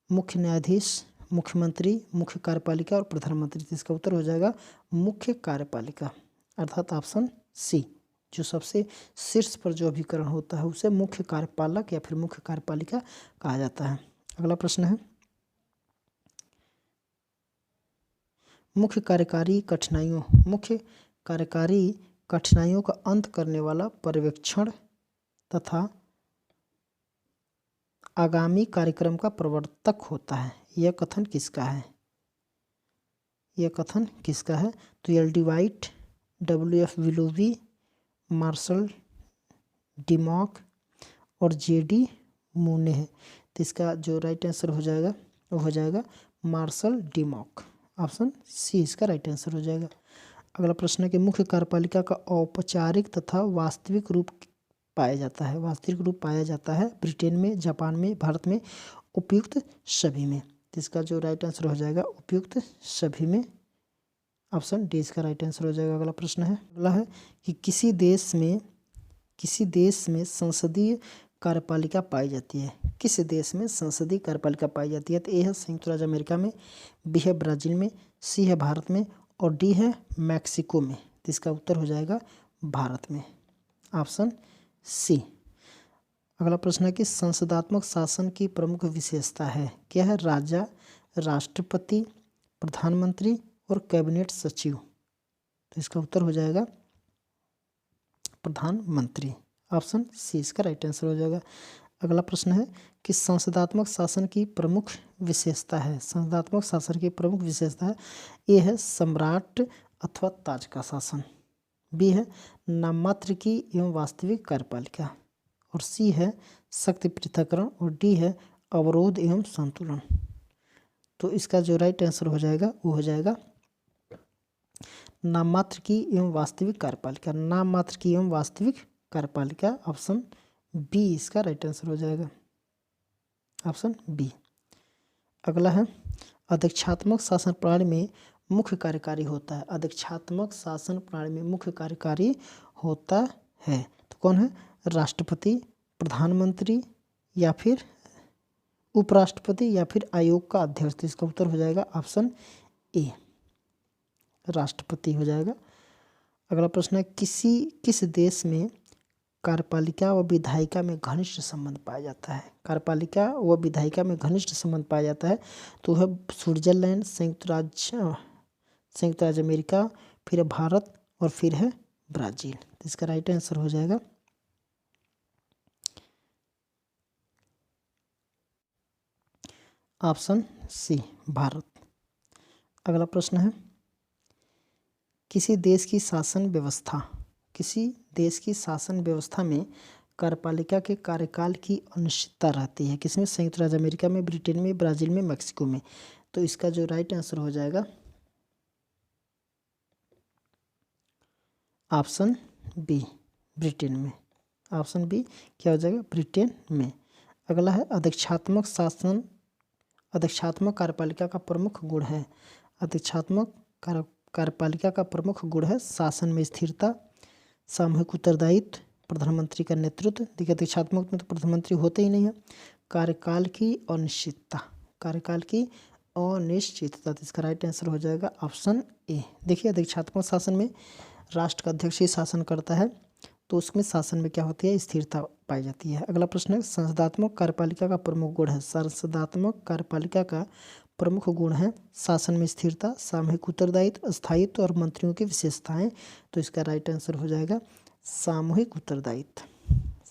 मुख्य न्यायाधीश, मुख्यमंत्री, मुख्य कार्यपालिका और प्रधानमंत्री। इसका उत्तर हो जाएगा मुख्य कार्यपालिका, अर्थात ऑप्शन सी, जो सबसे शीर्ष पर जो अभिकरण होता है उसे मुख्य कार्यपालक या फिर मुख्य कार्यपालिका कहा जाता है। अगला प्रश्न है मुख्य कार्यकारी कठिनाइयों का अंत करने वाला पर्यवेक्षण तथा आगामी कार्यक्रम का प्रवर्तक होता है, यह कथन किसका है, यह कथन किसका है, तो L D White, W F Willoughby, Marshall Dimock और जे डी मूने है। तो इसका जो राइट आंसर हो जाएगा वो हो जाएगा मार्शल डिमॉक, ऑप्शन सी इसका राइट आंसर हो जाएगा। अगला प्रश्न है कि मुख्य कार्यपालिका का औपचारिक तथा वास्तविक रूप पाया जाता है। वास्तविक रूप पाया जाता है ब्रिटेन में, जापान में, भारत में, उपयुक्त सभी में। तो इसका जो राइट आंसर हो जाएगा उपयुक्त सभी में, ऑप्शन डी इसका राइट आंसर हो जाएगा। अगला प्रश्न है, अगला है कि किसी देश में संसदीय कार्यपालिका पाई जाती है। किस देश में संसदीय कार्यपालिका पाई जाती है? तो ए है संयुक्त राज्य अमेरिका में, बी है ब्राज़ील में, सी है भारत में और डी है मैक्सिको में। तो इसका उत्तर हो जाएगा भारत में, ऑप्शन सी। अगला प्रश्न है कि संसदात्मक शासन की प्रमुख विशेषता है। क्या है? राजा, राष्ट्रपति, प्रधानमंत्री और कैबिनेट सचिव। तो इसका उत्तर हो जाएगा प्रधानमंत्री, ऑप्शन सी इसका राइट आंसर हो जाएगा। अगला प्रश्न है कि संसदात्मक शासन की प्रमुख विशेषता है। संसदात्मक शासन की प्रमुख विशेषता है, ए है सम्राट अथवा ताज का शासन, बी है नाममात्र की एवं वास्तविक कार्यपालिका और सी है शक्ति पृथक्करण और डी है अवरोध एवं संतुलन। तो इसका जो राइट आंसर हो जाएगा वो हो जाएगा नाममात्र की एवं वास्तविक कार्यपालिका। नाममात्र की एवं वास्तविक कार्यपालिका, ऑप्शन बी इसका राइट आंसर हो जाएगा, ऑप्शन बी। अगला है अध्यक्षात्मक शासन प्रणाली में मुख्य कार्यकारी होता है। अध्यक्षात्मक शासन प्रणाली में मुख्य कार्यकारी होता है तो कौन है? राष्ट्रपति, प्रधानमंत्री या फिर उपराष्ट्रपति या फिर आयोग का अध्यक्ष। तो इसका उत्तर हो जाएगा ऑप्शन ए, राष्ट्रपति हो जाएगा। अगला प्रश्न है किस देश में कार्यपालिका व विधायिका में घनिष्ठ संबंध पाया जाता है? कार्यपालिका व विधायिका में घनिष्ठ संबंध पाया जाता है तो है स्विट्जरलैंड, संयुक्त राज्य अमेरिका, फिर है भारत और फिर है ब्राज़ील। तो इसका राइट आंसर हो जाएगा ऑप्शन सी, भारत। अगला प्रश्न है किसी देश की शासन व्यवस्था में कार्यपालिका के कार्यकाल की अनिश्चितता रहती है। किसमें? संयुक्त राज्य अमेरिका में, ब्रिटेन में, ब्राज़ील में, मैक्सिको में। तो इसका जो राइट आंसर हो जाएगा ऑप्शन बी, ब्रिटेन में, ऑप्शन बी क्या हो जाएगा? ब्रिटेन में। अगला है अध्यक्षात्मक कार्यपालिका का प्रमुख गुण है। अध्यक्षात्मक कार्यपालिका का प्रमुख गुण है शासन में स्थिरता, सामूहिक उत्तरदायित्व, प्रधानमंत्री का नेतृत्व। देखिए अध्यक्षात्मक में तो प्रधानमंत्री होते ही नहीं है। कार्यकाल की अनिश्चितता, तो इसका राइट आंसर हो जाएगा ऑप्शन ए। देखिए अध्यक्षात्मक शासन में राष्ट्र का अध्यक्ष ही शासन करता है तो उसमें शासन में क्या होती है? स्थिरता पाई जाती है। अगला प्रश्न है संसदात्मक कार्यपालिका का प्रमुख गुण है। संसदात्मक कार्यपालिका का प्रमुख गुण है शासन में स्थिरता, सामूहिक उत्तरदायित्व, स्थायित्व और मंत्रियों की विशेषताएं। तो इसका राइट आंसर हो जाएगा सामूहिक उत्तरदायित्व,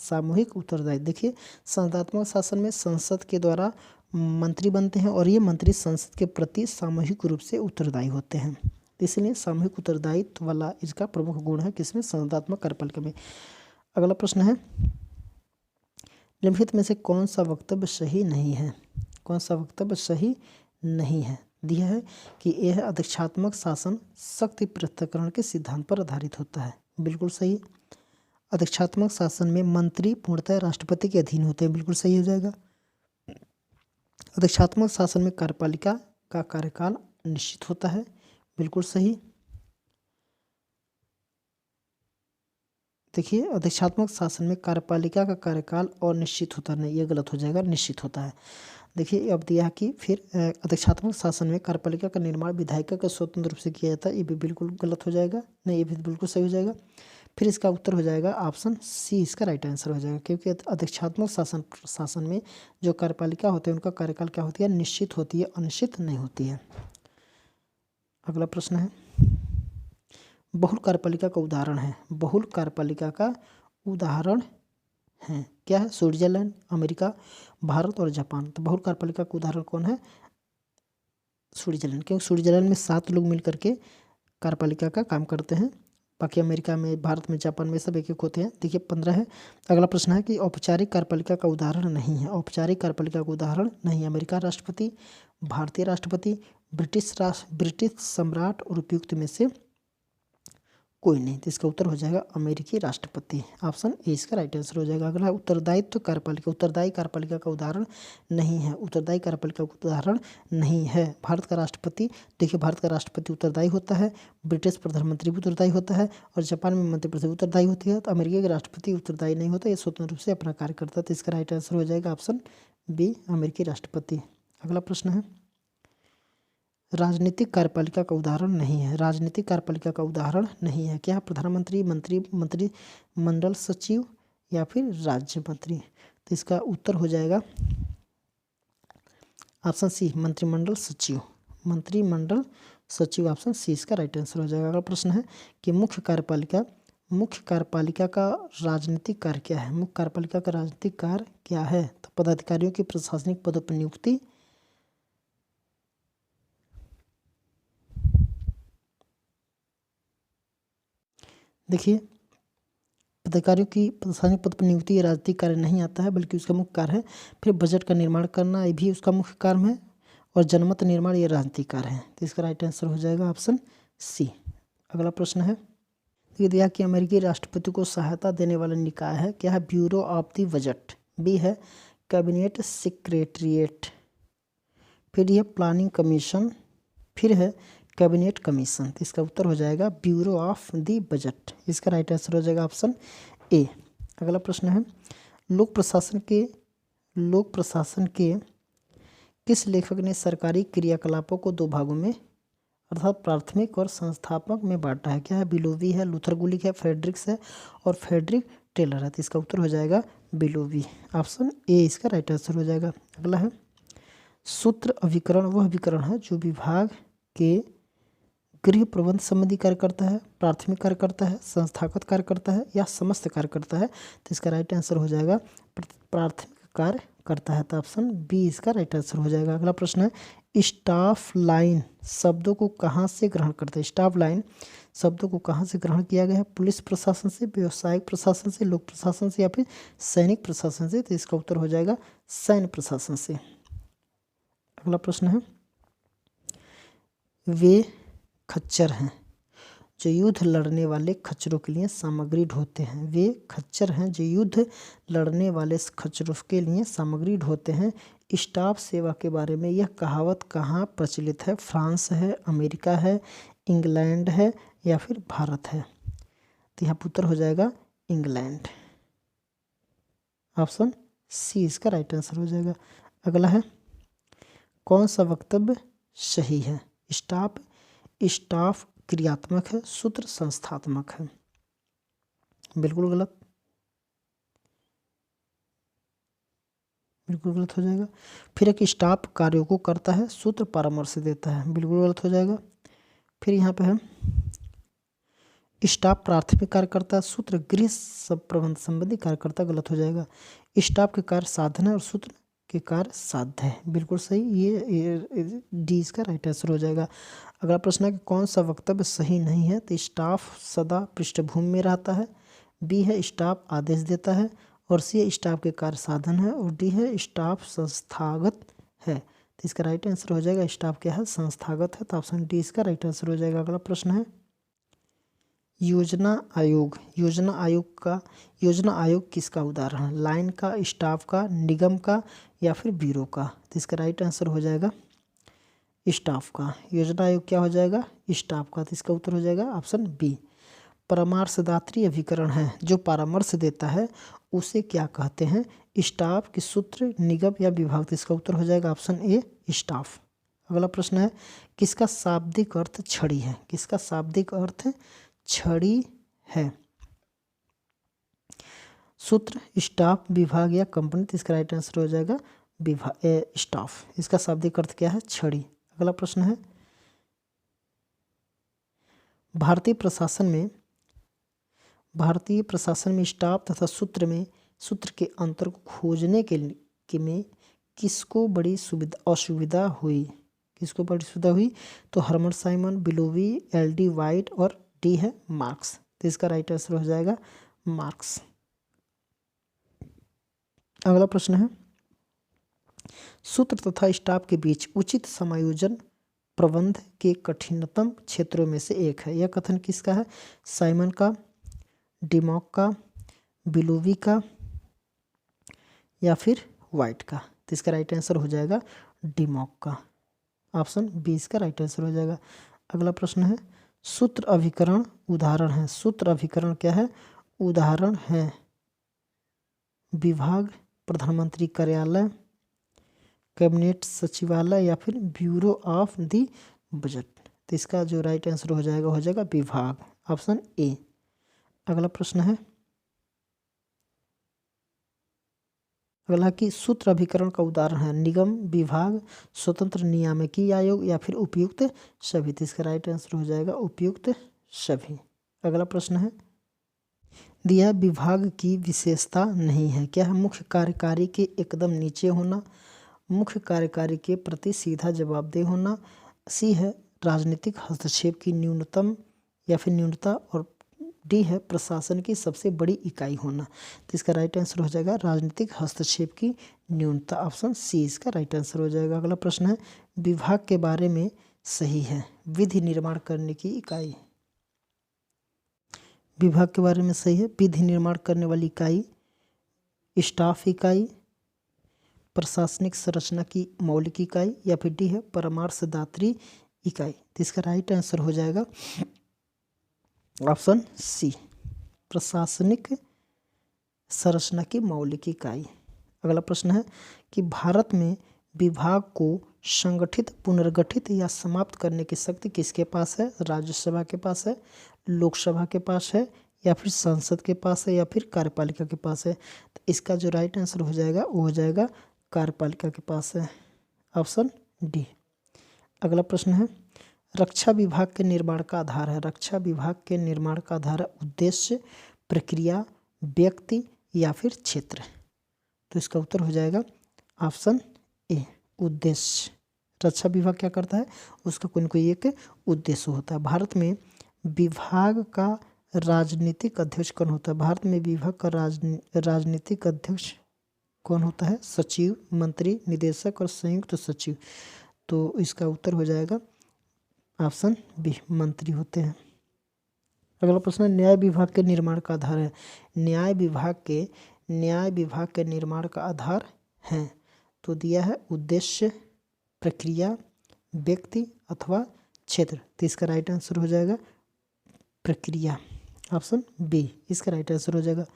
सामूहिक उत्तरदायित्व। देखिए संसदात्मक शासन में संसद के द्वारा मंत्री बनते हैं और ये मंत्री संसद के प्रति सामूहिक रूप से उत्तरदायी होते हैं, इसलिए सामूहिक उत्तरदायित्व वाला इसका प्रमुख गुण है किसमें? संसदात्मक कार्यपालिका में। अगला प्रश्न है निम्नलिखित में से कौन सा वक्तव्य सही नहीं है? कौन सा वक्तव्य सही नहीं है? दिया है कि यह अध्यक्षात्मक शासन शक्ति पृथक्करण के सिद्धांत पर आधारित होता है, बिल्कुल सही। अध्यक्षात्मक शासन में मंत्री पूर्णतः राष्ट्रपति के अधीन होते हैं, बिल्कुल सही हो जाएगा। अध्यक्षात्मक शासन में कार्यपालिका का कार्यकाल निश्चित होता है, बिल्कुल सही। देखिए अध्यक्षात्मक शासन में कार्यपालिका का कार्यकाल अनिश्चित होता नहीं, ये गलत हो जाएगा, निश्चित होता है। देखिए अब दिया कि फिर अध्यक्षात्मक शासन में कार्यपालिका का निर्माण विधायिका का स्वतंत्र रूप से किया जाता है, ये भी बिल्कुल गलत हो जाएगा, नहीं ये भी बिल्कुल सही हो जाएगा। फिर इसका उत्तर हो जाएगा ऑप्शन सी, इसका राइट आंसर हो जाएगा, क्योंकि अध्यक्षात्मक शासन में जो कार्यपालिका होते हैं उनका कार्यकाल क्या होती है? निश्चित होती है, अनिश्चित नहीं होती है। अगला प्रश्न है बहुल कार्यपालिका का उदाहरण है। बहुल कार्यपालिका का उदाहरण है क्या है? स्विट्जरलैंड, अमेरिका, भारत और जापान। तो बहुल कार्यपालिका का उदाहरण कौन है? स्विट्जरलैंड, क्योंकि स्विट्जरलैंड में 7 लोग मिल करके कार्यपालिका का काम करते हैं, बाकी अमेरिका में, भारत में, जापान में सब एक एक होते हैं। देखिए 15 है। अगला प्रश्न है कि औपचारिक कार्यपालिका का उदाहरण नहीं है। औपचारिक कार्यपालिका का उदाहरण नहीं है अमेरिका राष्ट्रपति, भारतीय राष्ट्रपति, ब्रिटिश सम्राट और उपयुक्त में से कोई नहीं। तो इसका उत्तर हो जाएगा अमेरिकी राष्ट्रपति। ऑप्शन ए इसका राइट आंसर हो जाएगा। अगला उत्तरदायित्व कार्यपालिका, उत्तरदायी कार्यपालिका का उदाहरण नहीं है, उत्तरदायी कार्यपालिका का उदाहरण नहीं है। भारत का राष्ट्रपति, देखिए भारत का राष्ट्रपति उत्तरदायी होता है, ब्रिटिश प्रधानमंत्री भी उत्तरदायी होता है और जापान में मंत्रिपरिषद उत्तरदायी होती है। तो अमेरिका के राष्ट्रपति उत्तरदायी नहीं होता, ये स्वतंत्र रूप से अपना कार्य करता है। तो इसका राइट आंसर हो जाएगा ऑप्शन बी अमेरिकी राष्ट्रपति। अगला प्रश्न है, राजनीतिक कार्यपालिका का उदाहरण नहीं है, राजनीतिक कार्यपालिका का उदाहरण नहीं है। क्या प्रधानमंत्री, मंत्रिमंडल सचिव या फिर राज्य मंत्री? तो इसका उत्तर हो जाएगा ऑप्शन सी मंत्रिमंडल सचिव, मंत्रिमंडल सचिव, ऑप्शन सी इसका राइट आंसर हो जाएगा। अगला प्रश्न है कि मुख्य कार्यपालिका का राजनीतिक कार्य क्या है? मुख्य कार्यपालिका का राजनीतिक कार्य क्या है? तो पदाधिकारियों की प्रशासनिक पदों पर नियुक्ति, देखिए पदाधिकारियों की प्रशासनिक पद पर नियुक्ति ये राजनीतिक कार्य नहीं आता है, बल्कि उसका मुख्य कार्य है। फिर बजट का निर्माण करना ये भी उसका मुख्य कार्य है, और जनमत निर्माण ये राजनीतिक कार्य है। तो इसका राइट आंसर हो जाएगा ऑप्शन सी। अगला प्रश्न है, ये दिया कि अमेरिकी राष्ट्रपति को सहायता देने वाला निकाय है, क्या है? Bureau of the budget, B है कैबिनेट सेक्रेटरिएट, फिर यह प्लानिंग कमीशन, फिर है कैबिनेट कमीशन। तो इसका उत्तर हो जाएगा ब्यूरो ऑफ द बजट, इसका राइट आंसर हो जाएगा ऑप्शन ए। अगला प्रश्न है, लोक प्रशासन के किस लेखक ने सरकारी क्रियाकलापों को दो भागों में अर्थात प्राथमिक और संस्थात्मक में बांटा है? क्या है? बिलोवी है, लूथर गुलिक है, फ्रेडरिक्स है और फ्रेडरिक टेलर है। तो इसका उत्तर हो जाएगा बिलोवी, ऑप्शन ए इसका राइट आंसर हो जाएगा। अगला है, सूत्र अभिकरण वह अभिकरण है जो विभाग के गृह प्रबंध संबंधी कार्य करता है, प्राथमिक कार्य करता है, संस्थागत कार्य करता है या समस्त कार्य करता है। तो इसका राइट आंसर हो जाएगा प्राथमिक कार्य करता है। तो ऑप्शन बी इसका राइट आंसर हो जाएगा। अगला प्रश्न है, स्टाफ लाइन शब्दों को कहाँ से ग्रहण करता है? स्टाफ लाइन शब्दों को कहाँ से ग्रहण किया गया है? पुलिस प्रशासन से, व्यावसायिक प्रशासन से, लोक प्रशासन से या फिर सैनिक प्रशासन से? तो इसका उत्तर हो जाएगा सैन्य प्रशासन से। अगला प्रश्न है, वे खच्चर हैं जो युद्ध लड़ने वाले खच्चरों के लिए सामग्री ढोते हैं। वे खच्चर हैं जो युद्ध लड़ने वाले खच्चरों के लिए सामग्री ढोते हैं। स्टाफ सेवा के बारे में यह कहावत कहाँ प्रचलित है? फ्रांस है, अमेरिका है, इंग्लैंड है या फिर भारत है? तो यहाँ उत्तर हो जाएगा इंग्लैंड, ऑप्शन सी इसका राइट आंसर हो जाएगा। अगला है, कौन सा वक्तव्य सही है? स्टाफ क्रियात्मक है, सूत्र संस्थात्मक है। बिल्कुल गलत, बिल्कुल गलत हो जाएगा। फिर एक स्टाफ कार्यों को करता है, सूत्र परामर्श देता है। बिल्कुल गलत हो जाएगा। फिर यहाँ पे है, स्टाफ प्राथमिक कार्य करता है, सूत्र गृह सब प्रबंध संबंधी कार्य करता। गलत हो जाएगा। स्टाफ के कार्य साधन है और सूत्र के कार्य साध्य है। बिल्कुल सही, ये डी इसका राइट आंसर हो जाएगा। अगला प्रश्न है कि कौन सा वक्तव्य सही नहीं है? तो स्टाफ सदा पृष्ठभूमि में रहता है, बी है स्टाफ आदेश देता है और सी है स्टाफ के कार्य साधन है और डी है स्टाफ संस्थागत है। तो इसका राइट आंसर हो जाएगा स्टाफ क्या है? संस्थागत है। तो ऑप्शन डी इसका राइट आंसर हो जाएगा। अगला प्रश्न है, योजना आयोग किसका उदाहरण है? लाइन का, स्टाफ का, निगम का या फिर ब्यूरो का? तो इसका राइट आंसर हो जाएगा स्टाफ का। योजना आयोग क्या हो जाएगा? स्टाफ का। तो इसका उत्तर हो जाएगा ऑप्शन बी। परामर्शदात्री अभिकरण है, जो परामर्श देता है उसे क्या कहते हैं? स्टाफ, की सूत्र, निगम या विभाग? तो इसका उत्तर हो जाएगा ऑप्शन ए स्टाफ। अगला प्रश्न है, किसका शाब्दिक अर्थ छड़ी है? किसका शाब्दिक अर्थ छड़ी है? सूत्र, स्टाफ, विभाग या कंपनी? तो इसका राइट आंसर हो जाएगा विभाग, स्टाफ। इसका शाब्दिक अर्थ क्या है? छड़ी। अगला प्रश्न है, भारतीय प्रशासन में स्टाफ तथा सूत्र के अंतर को खोजने के में किसको बड़ी असुविधा हुई? किसको बड़ी सुविधा हुई? तो हर्मन साइमन, बिलोवी, एल.डी. वाइट और डी है मार्क्स। तो इसका राइट आंसर हो जाएगा मार्क्स। अगला प्रश्न है, सूत्र तथा स्टाफ के बीच उचित समायोजन प्रबंध के कठिनतम क्षेत्रों में से एक है। यह कथन किसका है? साइमन का, डिमॉक का, बिलोवी का या फिर वाइट का। तो इसका राइट आंसर हो जाएगा डिमॉक का। ऑप्शन बी इसका राइट आंसर हो जाएगा। अगला प्रश्न है सूत्र अभिकरण उदाहरण है। सूत्र अभिकरण क्या है? उदाहरण है विभाग, प्रधानमंत्री कार्यालय, कैबिनेट सचिवालय या फिर ब्यूरो ऑफ द बजट। तो इसका जो राइट आंसर हो जाएगा विभाग, ऑप्शन ए। अगला प्रश्न है अगला कि सूत्र अभिकरण का उदाहरण है निगम, विभाग, स्वतंत्र नियामकीय आयोग या फिर उपयुक्त सभी। तो इसका राइट आंसर हो जाएगा उपयुक्त सभी। अगला प्रश्न है दिया विभाग की विशेषता नहीं है। क्या है? मुख्य कार्यकारी के एकदम नीचे होना, मुख्य कार्यकारी के प्रति सीधा जवाबदेह होना, सी है राजनीतिक हस्तक्षेप की न्यूनतम या फिर न्यूनता, और डी है प्रशासन की सबसे बड़ी इकाई होना। तो इसका राइट आंसर हो जाएगा राजनीतिक हस्तक्षेप की न्यूनता, ऑप्शन सी इसका राइट आंसर हो जाएगा। अगला प्रश्न है विभाग के बारे में सही है विधि निर्माण करने की इकाई। विभाग के बारे में सही है विधि निर्माण करने वाली इकाई, स्टाफ इकाई, प्रशासनिक संरचना की मौलिक इकाई या फिर डी है परामर्शदात्री इकाई। तो इसका राइट आंसर हो जाएगा ऑप्शन सी प्रशासनिक संरचना की मौलिक इकाई। अगला प्रश्न है कि भारत में विभाग को संगठित, पुनर्गठित या समाप्त करने की शक्ति किसके पास है? राज्यसभा के पास है, लोकसभा के पास है या फिर संसद के पास है या फिर कार्यपालिका के पास है। तो इसका जो राइट आंसर हो जाएगा वो हो जाएगा कार्यपालिका के पास है, ऑप्शन डी। अगला प्रश्न है रक्षा विभाग के निर्माण का आधार है। रक्षा विभाग के निर्माण का आधार है उद्देश्य, प्रक्रिया, व्यक्ति या फिर क्षेत्र। तो इसका उत्तर हो जाएगा ऑप्शन ए उद्देश्य। रक्षा विभाग क्या करता है? उसका कोई न कोई एक उद्देश्य होता है। भारत में विभाग का राजनीतिक अध्यक्ष कौन होता है? भारत में विभाग का राजनीतिक अध्यक्ष कौन होता है? सचिव, मंत्री, निदेशक और संयुक्त सचिव। तो इसका उत्तर हो जाएगा ऑप्शन बी मंत्री होते हैं। अगला प्रश्न न्याय विभाग के निर्माण का आधार है। न्याय विभाग के निर्माण का आधार है तो दिया है उद्देश्य, प्रक्रिया, व्यक्ति अथवा क्षेत्र। तो इसका राइट आंसर हो जाएगा प्रक्रिया, ऑप्शन बी इसका राइट आंसर हो जाएगा।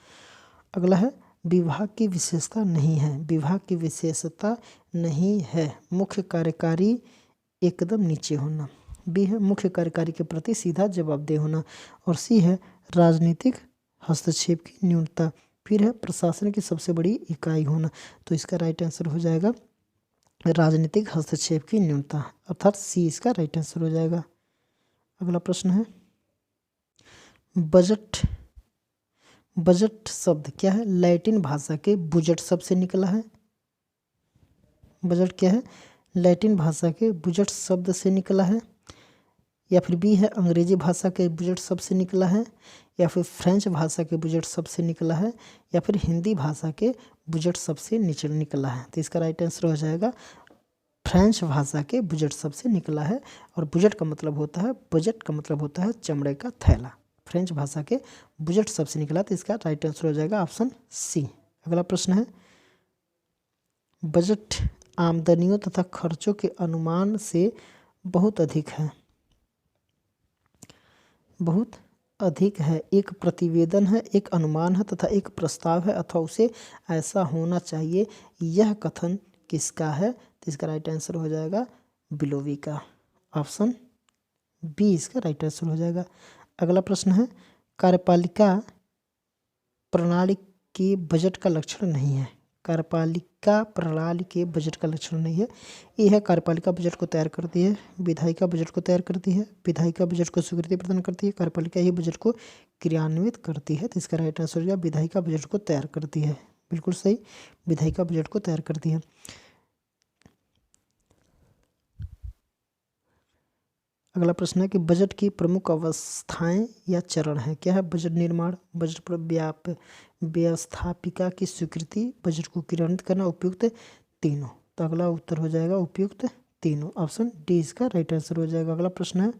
अगला है विभाग की विशेषता नहीं है। विभाग की विशेषता नहीं है मुख्य कार्यकारी एकदम नीचे होना, बी है मुख्य कार्यकारी के प्रति सीधा जवाबदेह होना, और सी है राजनीतिक हस्तक्षेप की न्यूनता, फिर है प्रशासन की सबसे बड़ी इकाई होना। तो इसका राइट आंसर हो जाएगा राजनीतिक हस्तक्षेप की न्यूनता, अर्थात सी इसका राइट आंसर हो जाएगा। अगला प्रश्न है बजट शब्द क्या है? लैटिन भाषा के बुजेट शब्द से निकला है। बजट क्या है? लैटिन भाषा के बुजेट शब्द से निकला है, या फिर बी है अंग्रेजी भाषा के बुजेट शब्द से निकला है, या फिर फ्रेंच भाषा के बुजेट शब्द से निकला है, या फिर हिंदी भाषा के बुजेट शब्द से निकला है। तो इसका राइट आंसर हो जाएगा फ्रेंच भाषा के बुजेट शब्द से निकला है, और बुजेट का मतलब होता है, बजट का मतलब होता है चमड़े का थैला। फ्रेंच भाषा के बुजेट शब्द से निकला, तो इसका राइट आंसर हो जाएगा ऑप्शन सी। अगला प्रश्न है बजट आमदनियों तथा खर्चों के अनुमान से बहुत अधिक है। बहुत अधिक है एक प्रतिवेदन है, एक अनुमान है तथा एक प्रस्ताव है अथवा उसे ऐसा होना चाहिए, यह कथन किसका है? तो इसका राइट आंसर हो जाएगा बिलोवी का, ऑप्शन बी इसका राइट आंसर हो जाएगा। अगला प्रश्न है कार्यपालिका प्रणाली के बजट का लक्षण नहीं है। कार्यपालिका प्रणाली के बजट का लक्षण नहीं है। ये है कार्यपालिका बजट को तैयार करती है, विधायिका बजट को तैयार करती है, विधायिका बजट को स्वीकृति प्रदान करती है, कार्यपालिका ही बजट को क्रियान्वित करती है। तो इसका राइट आंसर हो जाएगा विधायिका बजट को तैयार करती है, बिल्कुल सही, विधायिका बजट को तैयार करती है। अगला प्रश्न है कि बजट की प्रमुख अवस्थाएं या चरण है। क्या है? बजट निर्माण, बजट पर व्यवस्थापिका की स्वीकृति, बजट को क्रियान्वित करना, उपयुक्त तीनों। तो अगला उत्तर हो जाएगा उपयुक्त तीनों। ऑप्शन डी इसका राइट आंसर हो जाएगा। अगला प्रश्न है,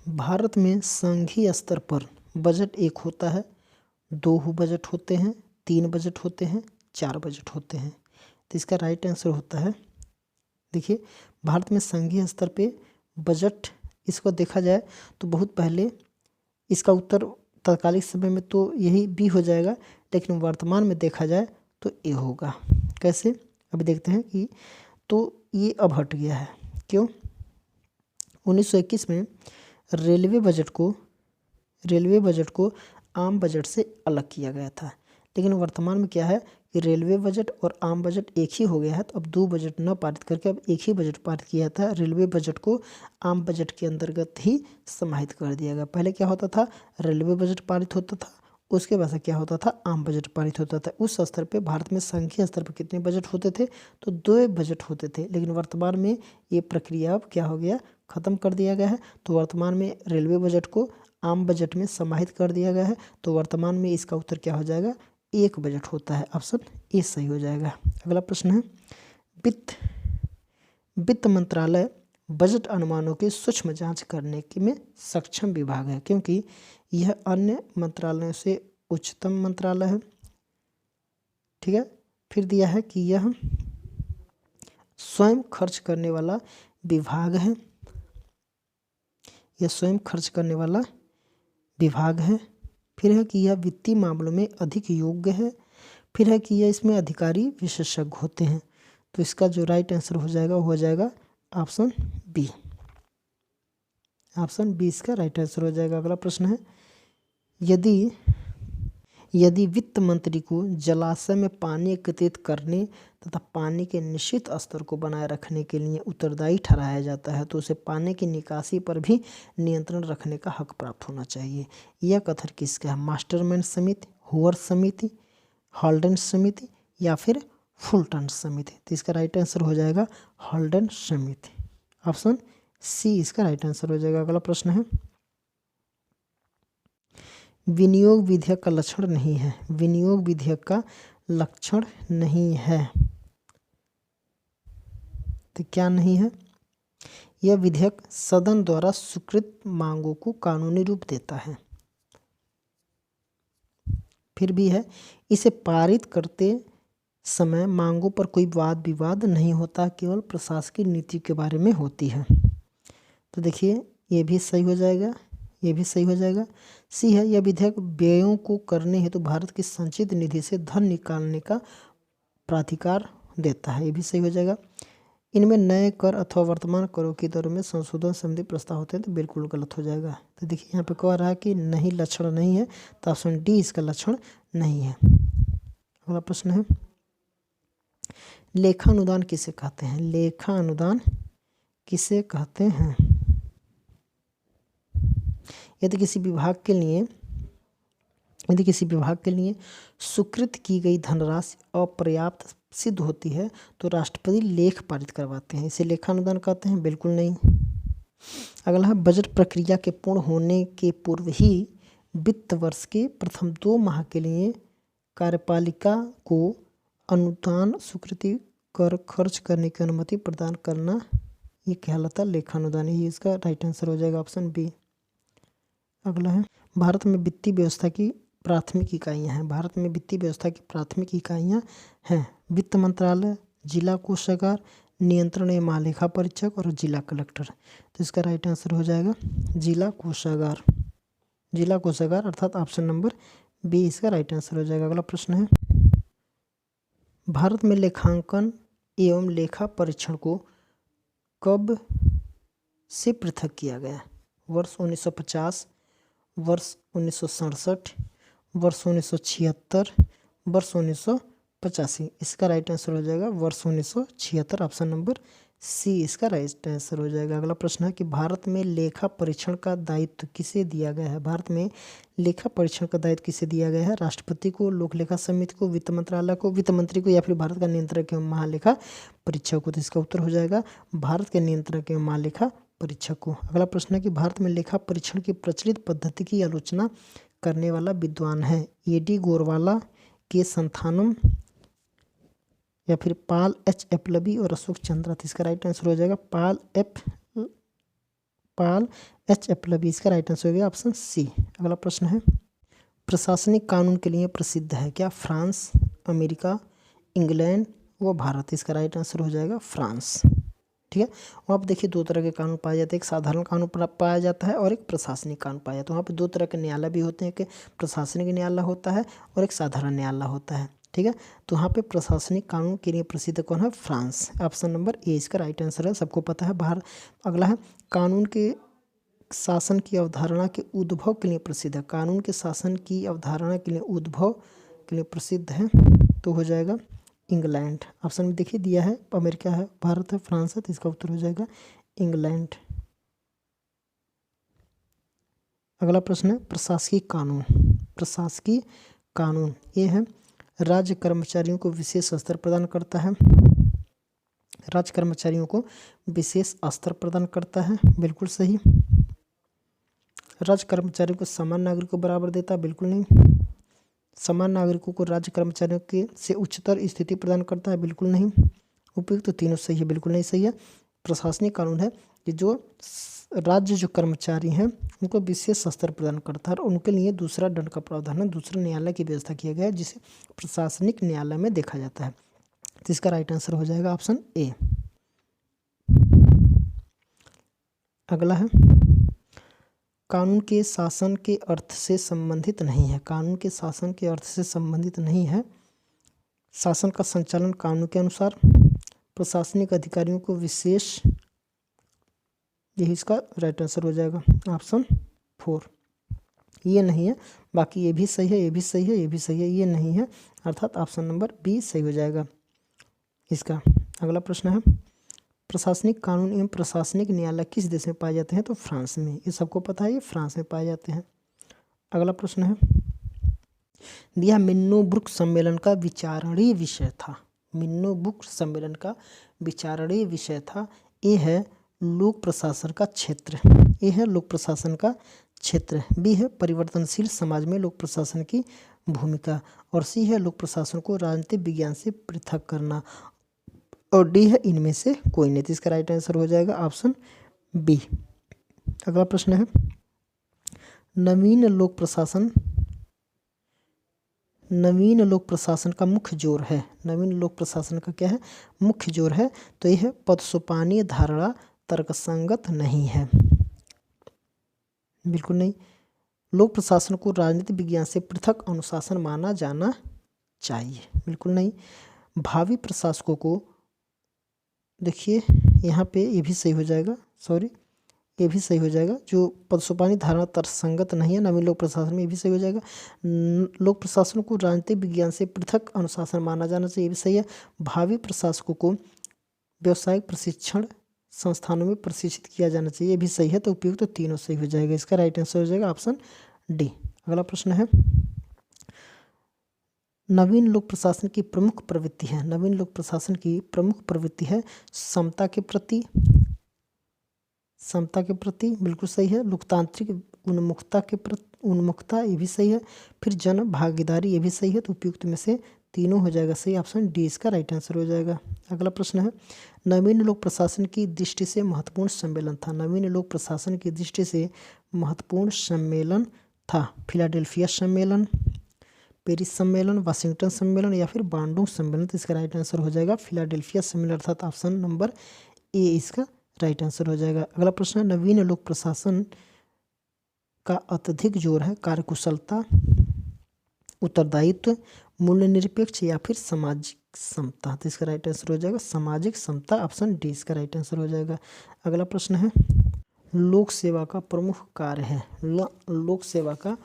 भारत में संघीय स्तर पर बजट एक होता है, दो बजट होते हैं, तीन बजट होते हैं, चार बजट होते हैं। तो इसका राइट आंसर होता है, देखिए भारत में संघीय स्तर पे बजट, इसको देखा जाए तो बहुत पहले इसका उत्तर तत्कालिक समय में तो यही बी हो जाएगा, लेकिन वर्तमान में देखा जाए तो ए होगा। कैसे, अभी देखते हैं कि तो ये अब हट गया है। क्यों? 1921 में रेलवे बजट को आम बजट से अलग किया गया था, लेकिन वर्तमान में क्या है कि रेलवे बजट और आम बजट एक ही हो गया है। तो अब दो बजट न पारित करके अब एक ही बजट पारित किया था। रेलवे बजट को आम बजट के अंतर्गत ही समाहित कर दिया गया। पहले क्या होता था, रेलवे बजट पारित होता था, उसके बाद से क्या होता था, आम बजट पारित होता था। उस स्तर पे भारत में संघीय स्तर पर कितने बजट होते थे, तो दो बजट होते थे, लेकिन वर्तमान में ये प्रक्रिया अब क्या हो गया, ख़त्म कर दिया गया है। तो वर्तमान में रेलवे बजट को आम बजट में समाहित कर दिया गया है। तो वर्तमान में इसका उत्तर क्या हो जाएगा, एक बजट होता है। ऑप्शन ए सही हो जाएगा। अगला प्रश्न है, वित्त मंत्रालय बजट अनुमानों की सूक्ष्म जांच करने के में सक्षम विभाग है, क्योंकि यह अन्य मंत्रालयों से उच्चतम मंत्रालय है। ठीक है, फिर दिया है कि यह स्वयं खर्च करने वाला विभाग है, यह स्वयं खर्च करने वाला विभाग है। फिर है कि यह वित्तीय मामलों में अधिक योग्य है। फिर है कि यह इसमें अधिकारी विशेषज्ञ होते हैं। तो इसका जो राइट आंसर हो जाएगा वो हो जाएगा ऑप्शन बी। ऑप्शन बी इसका राइट आंसर हो जाएगा। अगला प्रश्न है, यदि वित्त मंत्री को जलाशय में पानी एकत्रित करने तथा पानी के निश्चित स्तर को बनाए रखने के लिए उत्तरदायी ठहराया जाता है, तो उसे पानी की निकासी पर भी नियंत्रण रखने का हक प्राप्त होना चाहिए। यह कथन किसका है, मास्टरमैन समिति, हुअर समिति, हॉल्डन समिति या फिर फुलटन समिति। तो इसका राइट आंसर हो जाएगा हॉल्डन समिति। ऑप्शन सी इसका राइट आंसर हो जाएगा। अगला प्रश्न है, विनियोग विधेयक का लक्षण नहीं है, विनियोग विधेयक का लक्षण नहीं है, तो क्या नहीं है, यह विधेयक सदन द्वारा स्वीकृत मांगों को कानूनी रूप देता है। फिर भी है, इसे पारित करते समय मांगों पर कोई वाद विवाद नहीं होता, केवल प्रशासकीय नीति के बारे में होती है। तो देखिए ये भी सही हो जाएगा, ये भी सही हो जाएगा। सी है, यह विधेयक व्ययों को करने हेतु भारत की संचित निधि से धन निकालने का प्राधिकार देता है, ये भी सही हो जाएगा। इनमें नए कर अथवा वर्तमान करों की दरों में संशोधन संबंधी प्रस्ताव होते हैं, तो बिल्कुल गलत हो जाएगा। तो देखिए यहाँ पे कह रहा है कि नहीं, लक्षण नहीं है, तो ऑप्शन डी इसका लक्षण नहीं है। अगला प्रश्न है, लेखा अनुदान किसे कहते हैं, लेखा अनुदान किसे कहते हैं। यदि किसी विभाग के लिए स्वीकृत की गई धनराशि अपर्याप्त सिद्ध होती है तो राष्ट्रपति लेख पारित करवाते हैं, इसे लेखा अनुदान कहते हैं, बिल्कुल नहीं। अगला है, बजट प्रक्रिया के पूर्ण होने के पूर्व ही वित्त वर्ष के प्रथम 2 माह के लिए कार्यपालिका को अनुदान स्वीकृति कर खर्च करने की अनुमति प्रदान करना, ये कहलाता लेखा अनुदान। ये इसका राइट आंसर हो जाएगा, ऑप्शन बी। अगला है, भारत में वित्तीय व्यवस्था की प्राथमिक इकाइयाँ हैं, भारत में वित्तीय व्यवस्था की प्राथमिक इकाइयाँ हैं वित्त मंत्रालय, जिला कोषागार, नियंत्रण एवं महालेखा परीक्षक और जिला कलेक्टर। तो इसका राइट आंसर हो जाएगा जिला कोषागार, जिला कोषागार अर्थात ऑप्शन नंबर बी इसका राइट आंसर हो जाएगा। अगला प्रश्न है, भारत में लेखांकन एवं लेखा परीक्षण को कब से पृथक किया गया, वर्ष 1950, वर्ष 1967, वर्ष 1976, वर्ष 1985। इसका राइट आंसर हो जाएगा वर्ष 1976, ऑप्शन नंबर सी इसका राइट आंसर हो जाएगा। अगला प्रश्न है कि भारत में लेखा परीक्षण का दायित्व किसे दिया गया है, भारत में लेखा परीक्षण का दायित्व किसे दिया गया है, राष्ट्रपति को, लोक लेखा समिति को, वित्त मंत्रालय को, वित्त मंत्री को या फिर भारत का नियंत्रक एवं महालेखा परीक्षक को। तो इसका उत्तर हो जाएगा भारत के नियंत्रक एवं महालेखा परीक्षक को। अगला प्रश्न है कि भारत में लेखा परीक्षण की प्रचलित पद्धति की आलोचना करने वाला विद्वान है, एडी गोरवाला, के संथानम, या फिर पाल एच एपलबी और अशोक चंद्रा। तो इसका राइट आंसर हो जाएगा पाल एच एपलबी। इसका राइट आंसर हो गया ऑप्शन सी। अगला प्रश्न है, प्रशासनिक कानून के लिए प्रसिद्ध है क्या? फ्रांस, अमेरिका, इंग्लैंड व भारत। इसका राइट आंसर हो जाएगा फ्रांस। ठीक है, वहाँ पर देखिए दो तरह के कानून पाए जाते हैं, एक साधारण कानून पाया जाता है और एक प्रशासनिक कानून पाया जाता है। वहाँ पे दो तरह के न्यायालय भी होते हैं, एक प्रशासनिक न्यायालय होता है और एक साधारण न्यायालय होता है। ठीक है, तो यहाँ पे प्रशासनिक कानून के लिए प्रसिद्ध कौन है? फ्रांस। ऑप्शन नंबर ए इसका राइट आंसर है, सबको पता है। बाहर अगला है, कानून के शासन की अवधारणा के उद्भव के लिए प्रसिद्ध है। कानून के शासन की अवधारणा के लिए उद्भव के लिए प्रसिद्ध है तो हो जाएगा इंग्लैंड। ऑप्शन में देखिए दिया है, अमेरिका है, भारत है, फ्रांस है, तो इसका उत्तर हो जाएगा इंग्लैंड। अगला प्रश्न है, प्रशासकीय कानून। प्रशासकीय कानून ये है, राज्य कर्मचारियों को विशेष स्तर प्रदान करता है। राज्य कर्मचारियों को विशेष स्तर प्रदान करता है, बिल्कुल सही। राज्य कर्मचारियों को समान नागरिकों को बराबर देता है, बिल्कुल नहीं। समान नागरिकों को राज्य कर्मचारियों के से उच्चतर स्थिति प्रदान करता है, बिल्कुल नहीं। उपयुक्त तो तीनों सही है, बिल्कुल नहीं सही है। प्रशासनिक कानून है कि जो राज्य जो कर्मचारी हैं उनको विशेष स्तर प्रदान करता है और उनके लिए दूसरा दंड का प्रावधान है, दूसरे न्यायालय की व्यवस्था किया गया है जिसे प्रशासनिक न्यायालय में देखा जाता है। तो इसका राइट आंसर हो जाएगा ऑप्शन ए। अगला है, कानून के शासन के अर्थ से संबंधित नहीं है। कानून के शासन के अर्थ से संबंधित नहीं है। शासन का संचालन कानून के अनुसार, प्रशासनिक अधिकारियों को विशेष, यही इसका राइट आंसर हो जाएगा ऑप्शन 4। ये नहीं है, बाकी ये भी सही है, ये भी सही है, ये भी सही है, ये नहीं है, अर्थात ऑप्शन नंबर बी सही हो जाएगा इसका। अगला प्रश्न है, प्रशासनिक कानून एवं प्रशासनिक न्यायालय किस देश में पाए जाते हैं? तो फ्रांस में। ये सबको पता है, ये फ्रांस में पाए जाते हैं। अगला प्रश्न है, दिया मिन्नोब्रुक सम्मेलन का विचारणीय विषय था। मिन्नोब्रुक सम्मेलन का विचारणीय विषय था। ए है लोक प्रशासन का क्षेत्र, ए है लोक प्रशासन का क्षेत्र। बी है परिवर्तनशील समाज में लोक प्रशासन की भूमिका और सी है लोक प्रशासन को राजनीतिक विज्ञान से पृथक करना और डी है इनमें से कोई नहीं। तो इसका राइट आंसर हो जाएगा ऑप्शन बी। अगला प्रश्न है, नवीन लोक प्रशासन का मुख्य जोर है। नवीन लोक प्रशासन का क्या है? मुख्य जोर है। तो यह पदसोपानीय धारणा तर्कसंगत नहीं है, बिल्कुल नहीं। लोक प्रशासन को राजनीतिक विज्ञान से पृथक अनुशासन माना जाना चाहिए, बिल्कुल नहीं। भावी प्रशासकों को देखिए यहाँ पे ये भी सही हो जाएगा, सॉरी ये भी सही हो जाएगा, जो पदसोपानी धारणा तर्कसंगत नहीं है नवीन लोक प्रशासन में, ये भी सही हो जाएगा। लोक प्रशासन को राजनीतिक विज्ञान से पृथक अनुशासन माना जाना चाहिए, ये भी सही है। भावी प्रशासकों को व्यावसायिक प्रशिक्षण संस्थानों में प्रशिक्षित किया जाना चाहिए, ये भी सही है। तो उपयुक्त तो तीनों सही हो जाएगा, इसका राइट आंसर हो जाएगा ऑप्शन डी। अगला प्रश्न है, नवीन लोक प्रशासन की प्रमुख प्रवृत्ति है। नवीन लोक प्रशासन की प्रमुख प्रवृत्ति है समता के प्रति, समता के प्रति, बिल्कुल सही है। लोकतांत्रिक उन्मुखता के प्रति, उन्मुखता, ये भी सही है। फिर जन भागीदारी, ये भी सही है। तो उपयुक्त में से तीनों हो जाएगा सही, ऑप्शन डी इसका राइट आंसर हो जाएगा। अगला प्रश्न है, नवीन लोक प्रशासन की दृष्टि से महत्वपूर्ण सम्मेलन था। नवीन लोक प्रशासन की दृष्टि से महत्वपूर्ण सम्मेलन था फिलाडेल्फिया सम्मेलन, पेरिस सम्मेलन, वाशिंगटन सम्मेलन या फिर बांडुंग सम्मेलन। तो इसका राइट आंसर हो जाएगा फिलाडेल्फिया सम्मेलन, अर्थात ऑप्शन नंबर ए इसका राइट आंसर हो जाएगा। अगला प्रश्न है, नवीन लोक प्रशासन का अत्यधिक जोर है कार्यकुशलता, उत्तरदायित्व, मूल्य निरपेक्ष या फिर सामाजिक समता। तो इसका राइट आंसर हो जाएगा सामाजिक समता, ऑप्शन डी इसका राइट आंसर हो जाएगा। अगला प्रश्न है, लोक सेवा का प्रमुख कार्य है। लोक सेवा का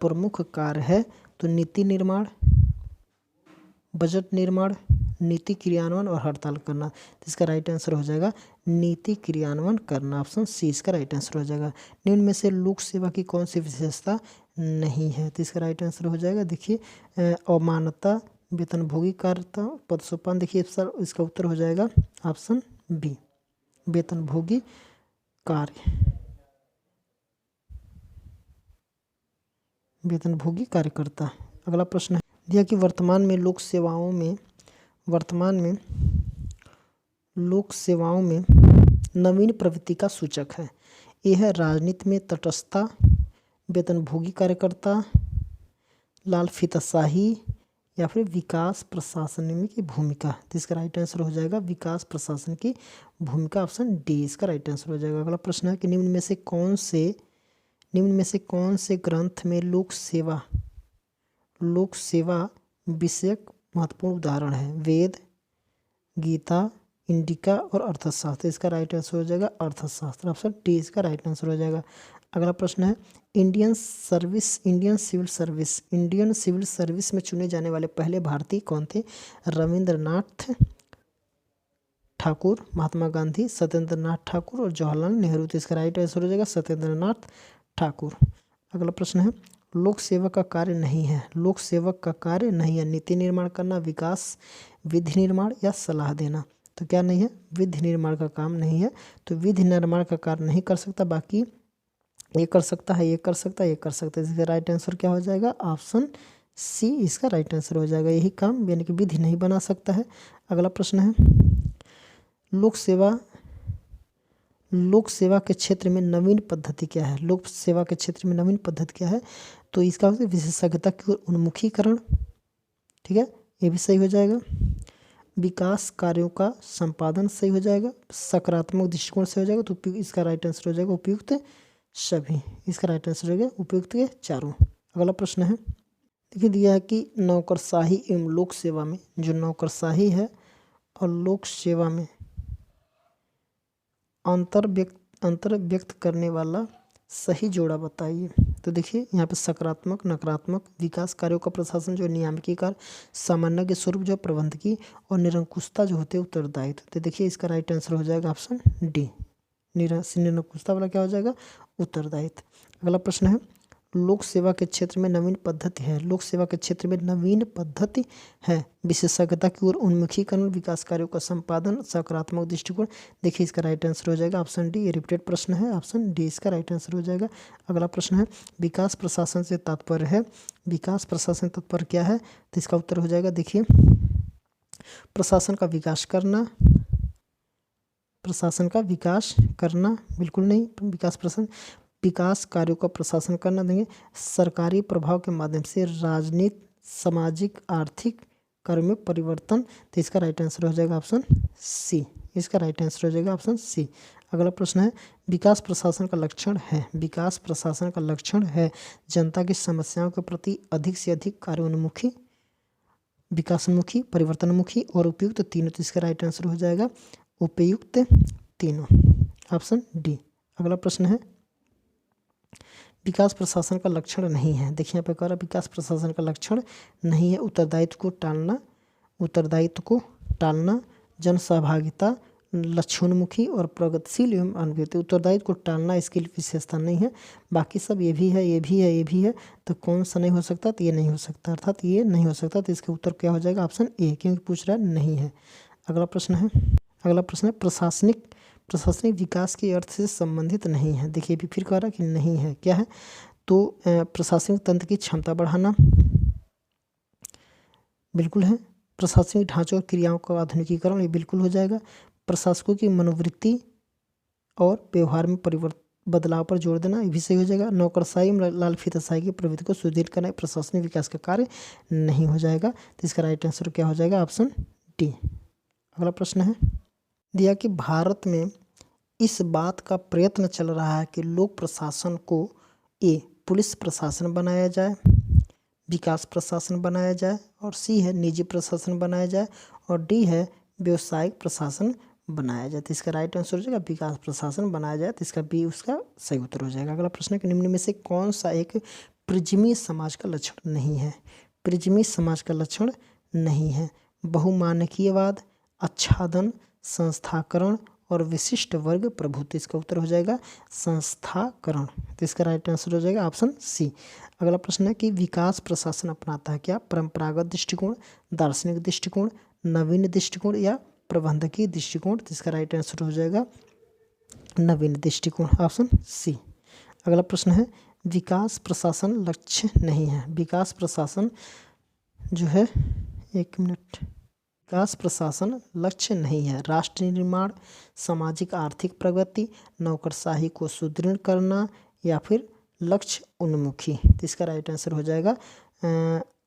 प्रमुख कार्य है तो नीति निर्माण, बजट निर्माण, नीति क्रियान्वयन और हड़ताल करना। तो इसका राइट आंसर हो जाएगा नीति क्रियान्वयन करना, ऑप्शन सी इसका राइट आंसर हो जाएगा। निम्न में से लोक सेवा की कौन सी विशेषता नहीं है? तो इसका राइट आंसर हो जाएगा, देखिए अमानता, वेतनभोगी कार्यता, पदसोपान। देखिए सर इसका उत्तर हो जाएगा ऑप्शन बी वेतनभोगी कार्य, वेतनभोगी कार्यकर्ता। अगला प्रश्न है, दिया कि वर्तमान में लोक सेवाओं में वर्तमान में लोक सेवाओं में नवीन प्रवृत्ति का सूचक है। ए है राजनीति में तटस्थता, वेतनभोगी कार्यकर्ता, लाल फीताशाही या फिर विकास प्रशासन में की भूमिका। तो इसका राइट आंसर हो जाएगा विकास प्रशासन की भूमिका, ऑप्शन डी इसका राइट आंसर हो जाएगा। अगला प्रश्न है कि निम्न में से कौन से ग्रंथ में लोक सेवा विषयक महत्वपूर्ण उदाहरण है। वेद, गीता, इंडिका और अर्थशास्त्र। इसका राइट आंसर हो जाएगा अर्थशास्त्र, ऑप्शन डी इसका राइट आंसर हो जाएगा। अगला प्रश्न है इंडियन सिविल सर्विस में चुने जाने वाले पहले भारतीय कौन थे। रविंद्रनाथ ठाकुर, महात्मा गांधी, सत्येंद्र नाथ ठाकुर और जवाहरलाल नेहरू। तो इसका राइट आंसर हो जाएगा सत्येंद्र नाथ ठाकुर। अगला प्रश्न है लोक सेवक का कार्य नहीं है। नीति निर्माण करना, विकास, विधि निर्माण या सलाह देना। तो क्या नहीं है, विधि निर्माण का काम नहीं है। तो विधि निर्माण का कार्य नहीं कर सकता, बाकी ये कर सकता है। इसका राइट आंसर क्या हो जाएगा, ऑप्शन सी इसका राइट आंसर हो जाएगा। यही काम यानी कि विधि नहीं बना सकता है। अगला प्रश्न है लोक सेवा के क्षेत्र में नवीन पद्धति क्या है। तो इसका विशेषज्ञता की ओर उन्मुखीकरण, ठीक है, ये भी सही हो जाएगा। विकास कार्यों का संपादन सही हो जाएगा। सकारात्मक दृष्टिकोण से हो जाएगा। तो इसका राइट आंसर हो जाएगा उपयुक्त सभी। इसका राइट आंसर हो गया उपयुक्त के चारों। अगला प्रश्न है देखिए दिया है कि नौकरशाही एवं लोक सेवा में जो नौकरशाही है और लोक सेवा में अंतर व्यक्त करने वाला सही जोड़ा बताइए। तो देखिए यहाँ पे सकारात्मक, नकारात्मक, विकास कार्यों का प्रशासन जो नियामकीय कार्य, सामान्य स्वरूप जो प्रबंधकीय और निरंकुशता जो होते हैं उत्तरदायित्व। तो देखिए इसका राइट आंसर हो जाएगा ऑप्शन डी, निरंकुशता वाला क्या हो जाएगा उत्तरदायित्व। अगला प्रश्न है लोक सेवा के क्षेत्र में नवीन पद्धति है। विशेषज्ञता की ओर उन्मुखीकरण, विकास कार्यों का संपादन, सकारात्मक दृष्टिकोण। देखिए इसका राइट आंसर हो जाएगा ऑप्शन डी। ये रिपीटेड प्रश्न है, ऑप्शन डी इसका राइट आंसर हो जाएगा। अगला प्रश्न है विकास प्रशासन से तात्पर्य क्या है। तो इसका उत्तर हो जाएगा देखिए प्रशासन का विकास करना बिल्कुल नहीं। विकास कार्यों का प्रशासन करना देंगे। सरकारी प्रभाव के माध्यम से राजनीतिक, सामाजिक, आर्थिक कार्यों में परिवर्तन। तो इसका राइट आंसर हो जाएगा ऑप्शन सी। इसका राइट आंसर हो जाएगा ऑप्शन सी। अगला प्रश्न है विकास प्रशासन का लक्षण है जनता की समस्याओं के प्रति अधिक से अधिक कार्योन्मुखी, विकासोन्मुखी, परिवर्तनमुखी और उपयुक्त तीनों। तो इसका राइट आंसर हो जाएगा उपयुक्त तीनों, ऑप्शन डी। अगला प्रश्न है विकास प्रशासन का लक्षण नहीं है। देखिए यहाँ पे कह रहा विकास प्रशासन का लक्षण नहीं है उत्तरदायित्व को टालना, जन सहभागिता, लक्ष्योन्मुखी और प्रगतिशील एवं अनुगत। उत्तरदायित्व को टालना इसकी विशेषता नहीं है, बाकी सब ये भी है। तो कौन सा नहीं हो सकता, तो ये नहीं हो सकता, अर्थात ये नहीं हो सकता। तो इसका उत्तर क्या हो जाएगा ऑप्शन ए, क्योंकि पूछ रहा नहीं है। अगला प्रश्न है प्रशासनिक विकास के अर्थ से संबंधित नहीं है। देखिए भी फिर कह रहा कि नहीं है, क्या है। तो प्रशासनिक तंत्र की क्षमता बढ़ाना बिल्कुल है। प्रशासनिक ढांचों और क्रियाओं का आधुनिकीकरण ये बिल्कुल हो जाएगा। प्रशासकों की मनोवृत्ति और व्यवहार में बदलाव पर जोर देना ये भी सही हो जाएगा। नौकरशाही में लाल फीताशाही की प्रवृत्ति को सुदृढ़ करना प्रशासनिक विकास का कार्य नहीं हो जाएगा। तो इसका राइट आंसर क्या हो जाएगा ऑप्शन डी। अगला प्रश्न है दिया कि भारत में इस बात का प्रयत्न चल रहा है कि लोक प्रशासन को ए पुलिस प्रशासन बनाया जाए, विकास प्रशासन बनाया जाए, और सी है निजी प्रशासन बनाया जाए, और डी है व्यवसायिक प्रशासन बनाया जाए। तो इसका राइट आंसर हो जाएगा विकास प्रशासन बनाया जाए। तो इसका बी उसका सही उत्तर हो जाएगा। अगला प्रश्न है कि निम्न में से कौन सा एक प्रिज्मी समाज का लक्षण नहीं है। प्रिज्मी समाज का लक्षण नहीं है बहुमानकीयवाद, आच्छादन, संस्थाकरण और विशिष्ट वर्ग प्रभुत्व। इसका उत्तर हो जाएगा संस्थाकरण। तो इसका राइट आंसर हो जाएगा ऑप्शन सी। अगला प्रश्न है कि विकास प्रशासन अपनाता है क्या परंपरागत दृष्टिकोण, दार्शनिक दृष्टिकोण, नवीन दृष्टिकोण या प्रबंधकीय दृष्टिकोण। तो इसका राइट आंसर हो जाएगा नवीन दृष्टिकोण, ऑप्शन सी। अगला प्रश्न है विकास प्रशासन लक्ष्य नहीं है। विकास प्रशासन जो है विकास प्रशासन लक्ष्य नहीं है। राष्ट्र निर्माण, सामाजिक आर्थिक प्रगति, नौकरशाही को सुदृढ़ करना या फिर लक्ष्य उन्मुखी। तो इसका राइट आंसर हो जाएगा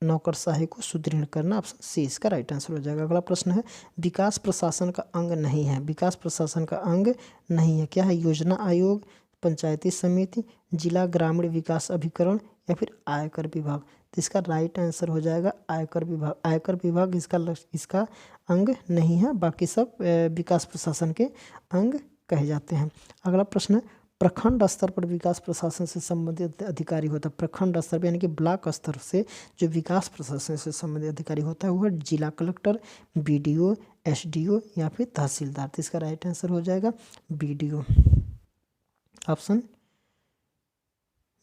नौकरशाही को सुदृढ़ करना, ऑप्शन सी इसका राइट आंसर हो जाएगा। अगला प्रश्न है विकास प्रशासन का अंग नहीं है। विकास प्रशासन का अंग नहीं है, क्या है? योजना आयोग, पंचायती समिति, जिला ग्रामीण विकास अभिकरण या फिर आयकर विभाग। तो इसका राइट आंसर हो जाएगा आयकर विभाग। आयकर विभाग इसका अंग नहीं है, बाकी सब विकास प्रशासन के अंग कहे जाते हैं। अगला प्रश्न है प्रखंड स्तर पर विकास प्रशासन से संबंधित अधिकारी होता है। प्रखंड स्तर पर यानी कि ब्लॉक स्तर से जो विकास प्रशासन से संबंधित अधिकारी होता है वो है जिला कलेक्टर, बीडीओ, एसडीओ या फिर तहसीलदार। तो इसका राइट आंसर हो जाएगा बीडीओ, ऑप्शन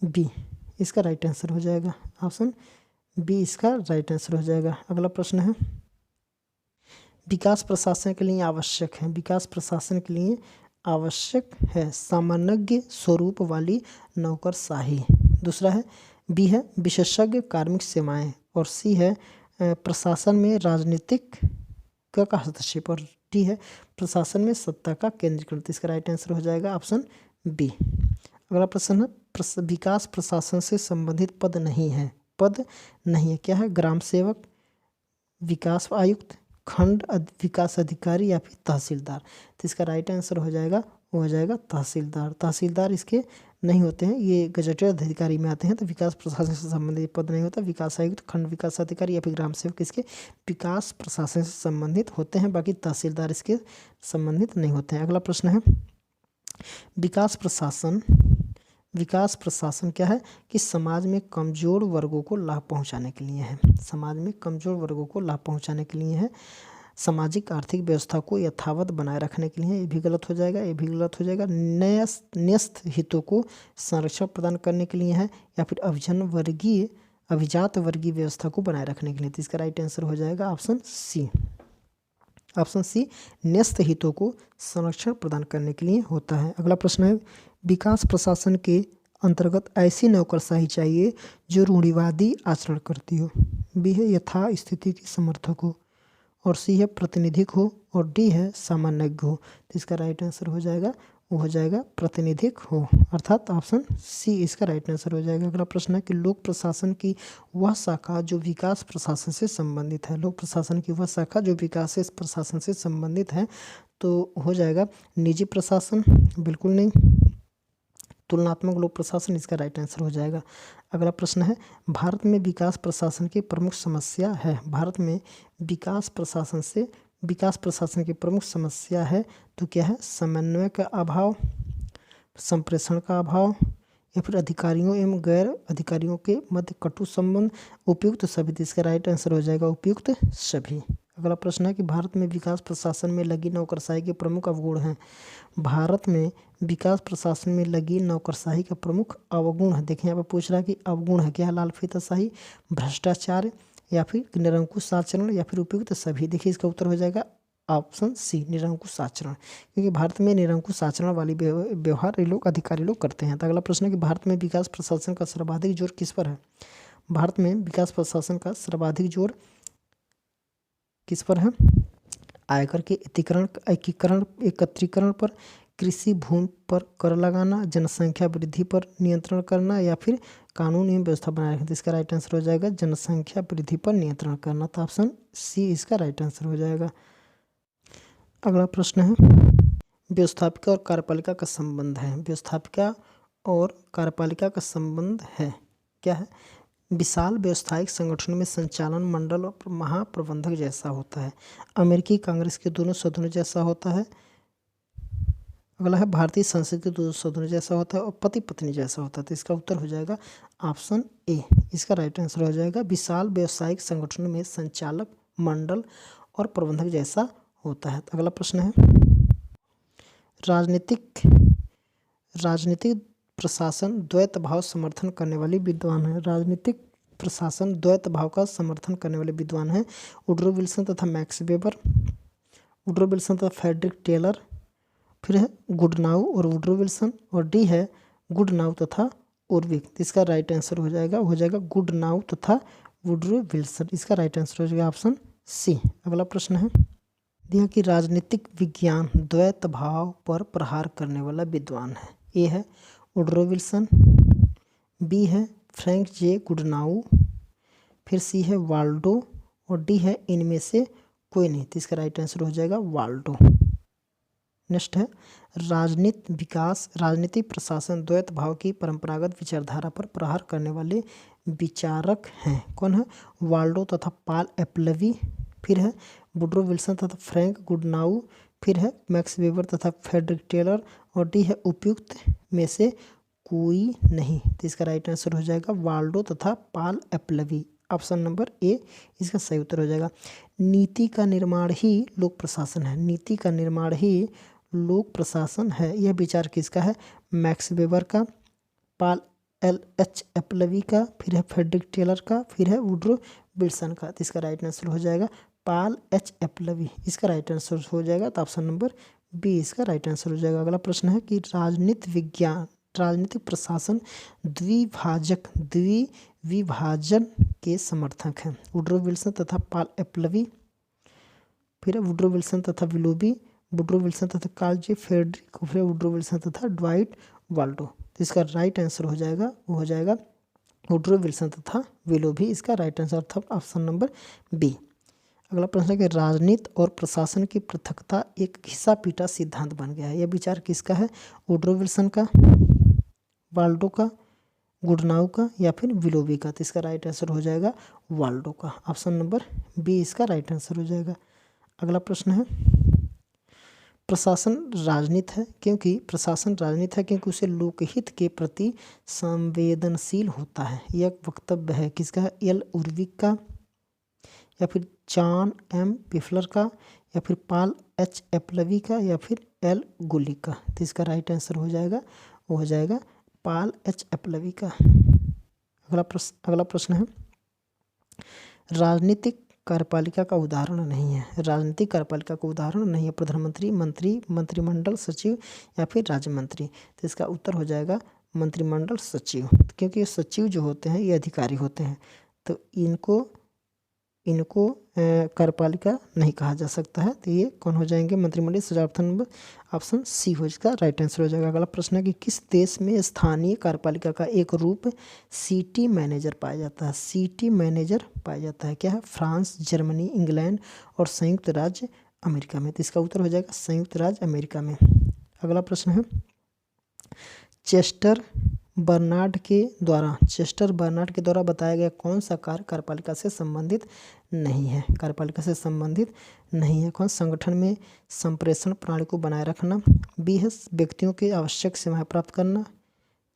बी इसका राइट आंसर हो जाएगा। ऑप्शन बी इसका राइट आंसर हो जाएगा। अगला प्रश्न है विकास प्रशासन के लिए आवश्यक है। विकास प्रशासन के लिए आवश्यक है सामान्य स्वरूप वाली नौकरशाही। दूसरा है बी है विशेषज्ञ कार्मिक सेवाएं और सी है प्रशासन में राजनीतिक का हस्तक्षेप और डी है प्रशासन में सत्ता का केंद्रीकरण। इसका राइट आंसर हो जाएगा ऑप्शन बी। अगला प्रश्न है विकास प्रशासन से संबंधित पद नहीं है। पद नहीं है, क्या है? ग्राम सेवक, विकास आयुक्त, खंड विकास अधिकारी या फिर तहसीलदार। तो इसका राइट आंसर हो जाएगा वो हो जाएगा तहसीलदार। तहसीलदार इसके नहीं होते हैं, ये गजेटेड अधिकारी में आते हैं। तो विकास प्रशासन से संबंधित पद नहीं होता। विकास आयुक्त, खंड विकास अधिकारी या फिर ग्राम सेवक इसके विकास प्रशासन से संबंधित होते हैं, बाकी तहसीलदार इसके संबंधित नहीं होते हैं। अगला प्रश्न है विकास प्रशासन क्या है कि समाज में कमजोर वर्गों को लाभ पहुंचाने के लिए है। समाज में कमजोर वर्गों को लाभ पहुंचाने के लिए है। सामाजिक आर्थिक व्यवस्था को यथावत बनाए रखने के लिए, ये भी गलत हो जाएगा, ये भी गलत हो जाएगा। न्यस्त हितों को संरक्षण प्रदान करने के लिए है या फिर अभिजात वर्गीय व्यवस्था को बनाए रखने के लिए। तो इसका राइट आंसर हो जाएगा ऑप्शन सी। ऑप्शन सी न्यस्त हितों को संरक्षण प्रदान करने के लिए होता है। अगला प्रश्न है विकास प्रशासन के अंतर्गत ऐसी नौकरशाही चाहिए जो रूढ़िवादी आचरण करती हो। बी है यथा स्थिति की समर्थक हो और सी है प्रातिनिधिक हो और डी है सामान्यज्ञ हो। तो इसका राइट आंसर हो जाएगा वो हो जाएगा प्रातिनिधिक हो, अर्थात ऑप्शन सी इसका राइट आंसर हो जाएगा। अगला प्रश्न है कि लोक प्रशासन की वह शाखा जो विकास प्रशासन से संबंधित है। लोक प्रशासन की वह शाखा जो विकास प्रशासन से संबंधित है, तो हो जाएगा निजी प्रशासन, बिल्कुल नहीं। तुलनात्मक लोक प्रशासन इसका राइट आंसर हो जाएगा। अगला प्रश्न है भारत में विकास प्रशासन की प्रमुख समस्या है। भारत में विकास प्रशासन की प्रमुख समस्या है तो क्या है? समन्वय का अभाव, संप्रेषण का अभाव या फिर अधिकारियों एवं गैर अधिकारियों के मध्य कटु संबंध, उपयुक्त सभी। इसका राइट आंसर हो जाएगा उपयुक्त सभी। अगला प्रश्न है कि भारत में विकास प्रशासन में लगी नौकरशाही के प्रमुख अवगुण हैं। भारत में विकास प्रशासन में लगी नौकरशाही का प्रमुख अवगुण है। देखिए यहाँ पर पूछ रहा है कि अवगुण है क्या है? लाल फीताशाही, भ्रष्टाचार या फिर निरंकुश आचरण या फिर उपयुक्त सभी। देखिए इसका उत्तर हो जाएगा ऑप्शन सी निरंकुश आचरण, क्योंकि भारत में निरंकुश आचरण वाली व्यवहार ये लोग अधिकारी लोग करते हैं। तो अगला प्रश्न है कि भारत में विकास प्रशासन का सर्वाधिक जोर किस पर है। भारत में विकास प्रशासन का सर्वाधिक जोर किस पर है? आयकर के एकत्रीकरण पर, कृषि भूमि पर कर लगाना, जनसंख्या वृद्धि पर नियंत्रण करना या फिर कानून एवं व्यवस्था बनाए रखना। इसका राइट आंसर हो जाएगा जनसंख्या वृद्धि पर नियंत्रण करना। तो ऑप्शन सी इसका राइट आंसर हो जाएगा। अगला प्रश्न है व्यवस्थापिका और कार्यपालिका का संबंध है। व्यवस्थापिका और कार्यपालिका का संबंध है क्या है? विशाल व्यवसायिक संगठन में संचालन मंडल और महाप्रबंधक जैसा होता है। अमेरिकी कांग्रेस के दोनों सदनों जैसा होता है। अगला है भारतीय संसद के दोनों सदनों जैसा होता है और पति पत्नी जैसा होता है। तो इसका उत्तर हो जाएगा ऑप्शन ए, इसका राइट आंसर हो जाएगा विशाल व्यवसायिक संगठन में संचालक मंडल और प्रबंधक जैसा होता है। अगला प्रश्न है राजनीतिक प्रशासन द्वैत भाव समर्थन करने वाली विद्वान है। राजनीतिक प्रशासन द्वैत भाव का समर्थन करने वाले विद्वान हैं वुडरो विल्सन तथा मैक्स वेबर, वुडरो विल्सन तथा फ्रेडरिक टेलर, फिर है गुडनाउ और वुडरो विल्सन, और डी है गुडनाउ तथा उर्विक। इसका राइट आंसर हो जाएगा गुडनाउ तथा वुडरो विल्सन। इसका राइट आंसर हो जाएगा ऑप्शन सी। अगला प्रश्न है दिया कि राजनीतिक विज्ञान द्वैत भाव पर प्रहार करने वाला विद्वान है। ए है वुडरो विल्सन, बी है फ्रैंक जे गुडनाउ, फिर सी है वाल्डो और डी है इनमें से कोई नहीं। तो इसका राइट आंसर हो जाएगा वाल्डो। नेक्स्ट है राजनीतिक प्रशासन द्वैत भाव की परंपरागत विचारधारा पर प्रहार करने वाले विचारक हैं। कौन है? वाल्डो तथा पॉल एपलेवी, फिर है वुडरो विल्सन तथा फ्रैंक गुडनाउ, फिर है मैक्स वेबर तथा फ्रेडरिक टेलर और डी है उपयुक्त में से कोई नहीं। तो इसका राइट आंसर हो जाएगा वाल्डो तथा पॉल एपलेवी। ऑप्शन नंबर ए इसका सही उत्तर हो जाएगा। नीति का निर्माण ही लोक प्रशासन है। नीति का निर्माण ही लोक प्रशासन है। यह विचार किसका है? मैक्स वेबर का, पॉल एच एपलेवी का, फिर है फ्रेडरिक टेलर का, फिर है वुडरो विल्सन का। तो इसका राइट आंसर हो जाएगा पॉल एच एपलेवी। इसका राइट आंसर हो जाएगा तो ऑप्शन नंबर बी इसका राइट आंसर हो जाएगा। अगला प्रश्न है कि राजनीतिक प्रशासन द्विभाजन के समर्थक हैं। वुडरो विल्सन तथा पॉल एपलेवी, फिर है वुडरो विल्सन तथा विलोबी, वुडरो विल्सन तथा कार्ल जे फ्रेडरिक, फिर वुडरो विल्सन तथा ड्वाइट वाल्डो। तो इसका राइट आंसर हो जाएगा वो हो जाएगा वुडरो विल्सन तथा विलोबी। इसका राइट आंसर था ऑप्शन नंबर बी। अगला प्रश्न है कि राजनीति और प्रशासन की पृथकता एक घिसा पीटा सिद्धांत बन गया है। यह विचार किसका है? वुडरो विल्सन का, वाल्डो का, गुडनाउ का या फिर विलोबी का। तो इसका राइट आंसर हो जाएगा वाल्डो का। ऑप्शन नंबर बी इसका राइट आंसर हो जाएगा। अगला प्रश्न है प्रशासन राजनीति है क्योंकि उसे लोकहित के प्रति संवेदनशील होता है। यह वक्तव्य है किसका है? एल उर्विक का या फिर जॉन एम पिफलर का या फिर पॉल एच एपलेवी का या फिर एल गुली का। तो इसका राइट आंसर हो जाएगा वो हो जाएगा पॉल एच एपलेवी का। अगला प्रश्न है राजनीतिक कार्यपालिका का उदाहरण नहीं है। राजनीतिक कार्यपालिका का उदाहरण नहीं है प्रधानमंत्री, मंत्री, मंत्रिमंडल सचिव या फिर राज्य मंत्री। तो इसका उत्तर हो जाएगा मंत्रिमंडल सचिव, क्योंकि ये सचिव जो होते हैं ये अधिकारी होते हैं, तो इनको कार्यपालिका नहीं कहा जा सकता है। तो ये कौन हो जाएंगे? मंत्रिमंडल सचिव। ऑप्शन नंबर ऑप्शन सी हो इसका राइट आंसर हो जाएगा। अगला प्रश्न है कि किस देश में स्थानीय कार्यपालिका का एक रूप सिटी मैनेजर पाया जाता है? सिटी मैनेजर पाया जाता है क्या है? फ्रांस, जर्मनी, इंग्लैंड और संयुक्त राज्य अमेरिका में। तो इसका उत्तर हो जाएगा संयुक्त राज्य अमेरिका में। अगला प्रश्न है चेस्टर बर्नार्ड के द्वारा बताया गया कौन सा कार्य कार्यपालिका से संबंधित नहीं है? कार्यपालिका से संबंधित नहीं है। कौन? संगठन में संप्रेषण प्रणाली को बनाए रखना, बी है व्यक्तियों की आवश्यक सेवाएं प्राप्त करना,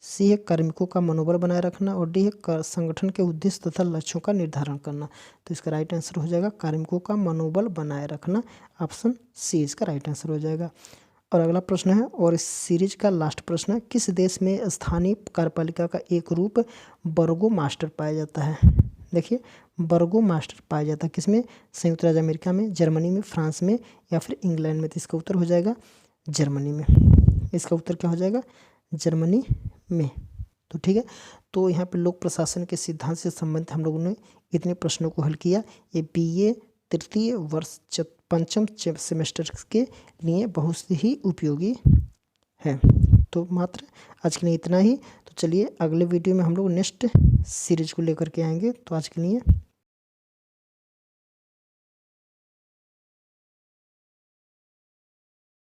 सी है कार्मिकों का मनोबल बनाए रखना और डी है संगठन के उद्देश्य तथा लक्ष्यों का निर्धारण करना। तो इसका राइट आंसर हो जाएगा कार्मिकों का मनोबल बनाए रखना। ऑप्शन सी इसका राइट आंसर हो जाएगा। और अगला प्रश्न है और इस सीरीज का लास्ट प्रश्न है किस देश में स्थानीय कार्यपालिका का एक रूप बर्गो मास्टर पाया जाता है? देखिए बर्गो मास्टर पाया जाता है किसमें? संयुक्त राज्य अमेरिका में, जर्मनी में, फ्रांस में या फिर इंग्लैंड में। तो इसका उत्तर हो जाएगा जर्मनी में। इसका उत्तर क्या हो जाएगा? जर्मनी में। तो ठीक है, तो यहाँ पे लोक प्रशासन के सिद्धांत से संबंधित हम लोगों ने इतने प्रश्नों को हल किया। ये बीए तृतीय वर्ष पंचम सेमेस्टर के लिए बहुत ही उपयोगी है। तो मात्र आज के लिए इतना ही। तो चलिए अगले वीडियो में हम लोग नेक्स्ट सीरीज को लेकर के आएंगे। तो आज के लिए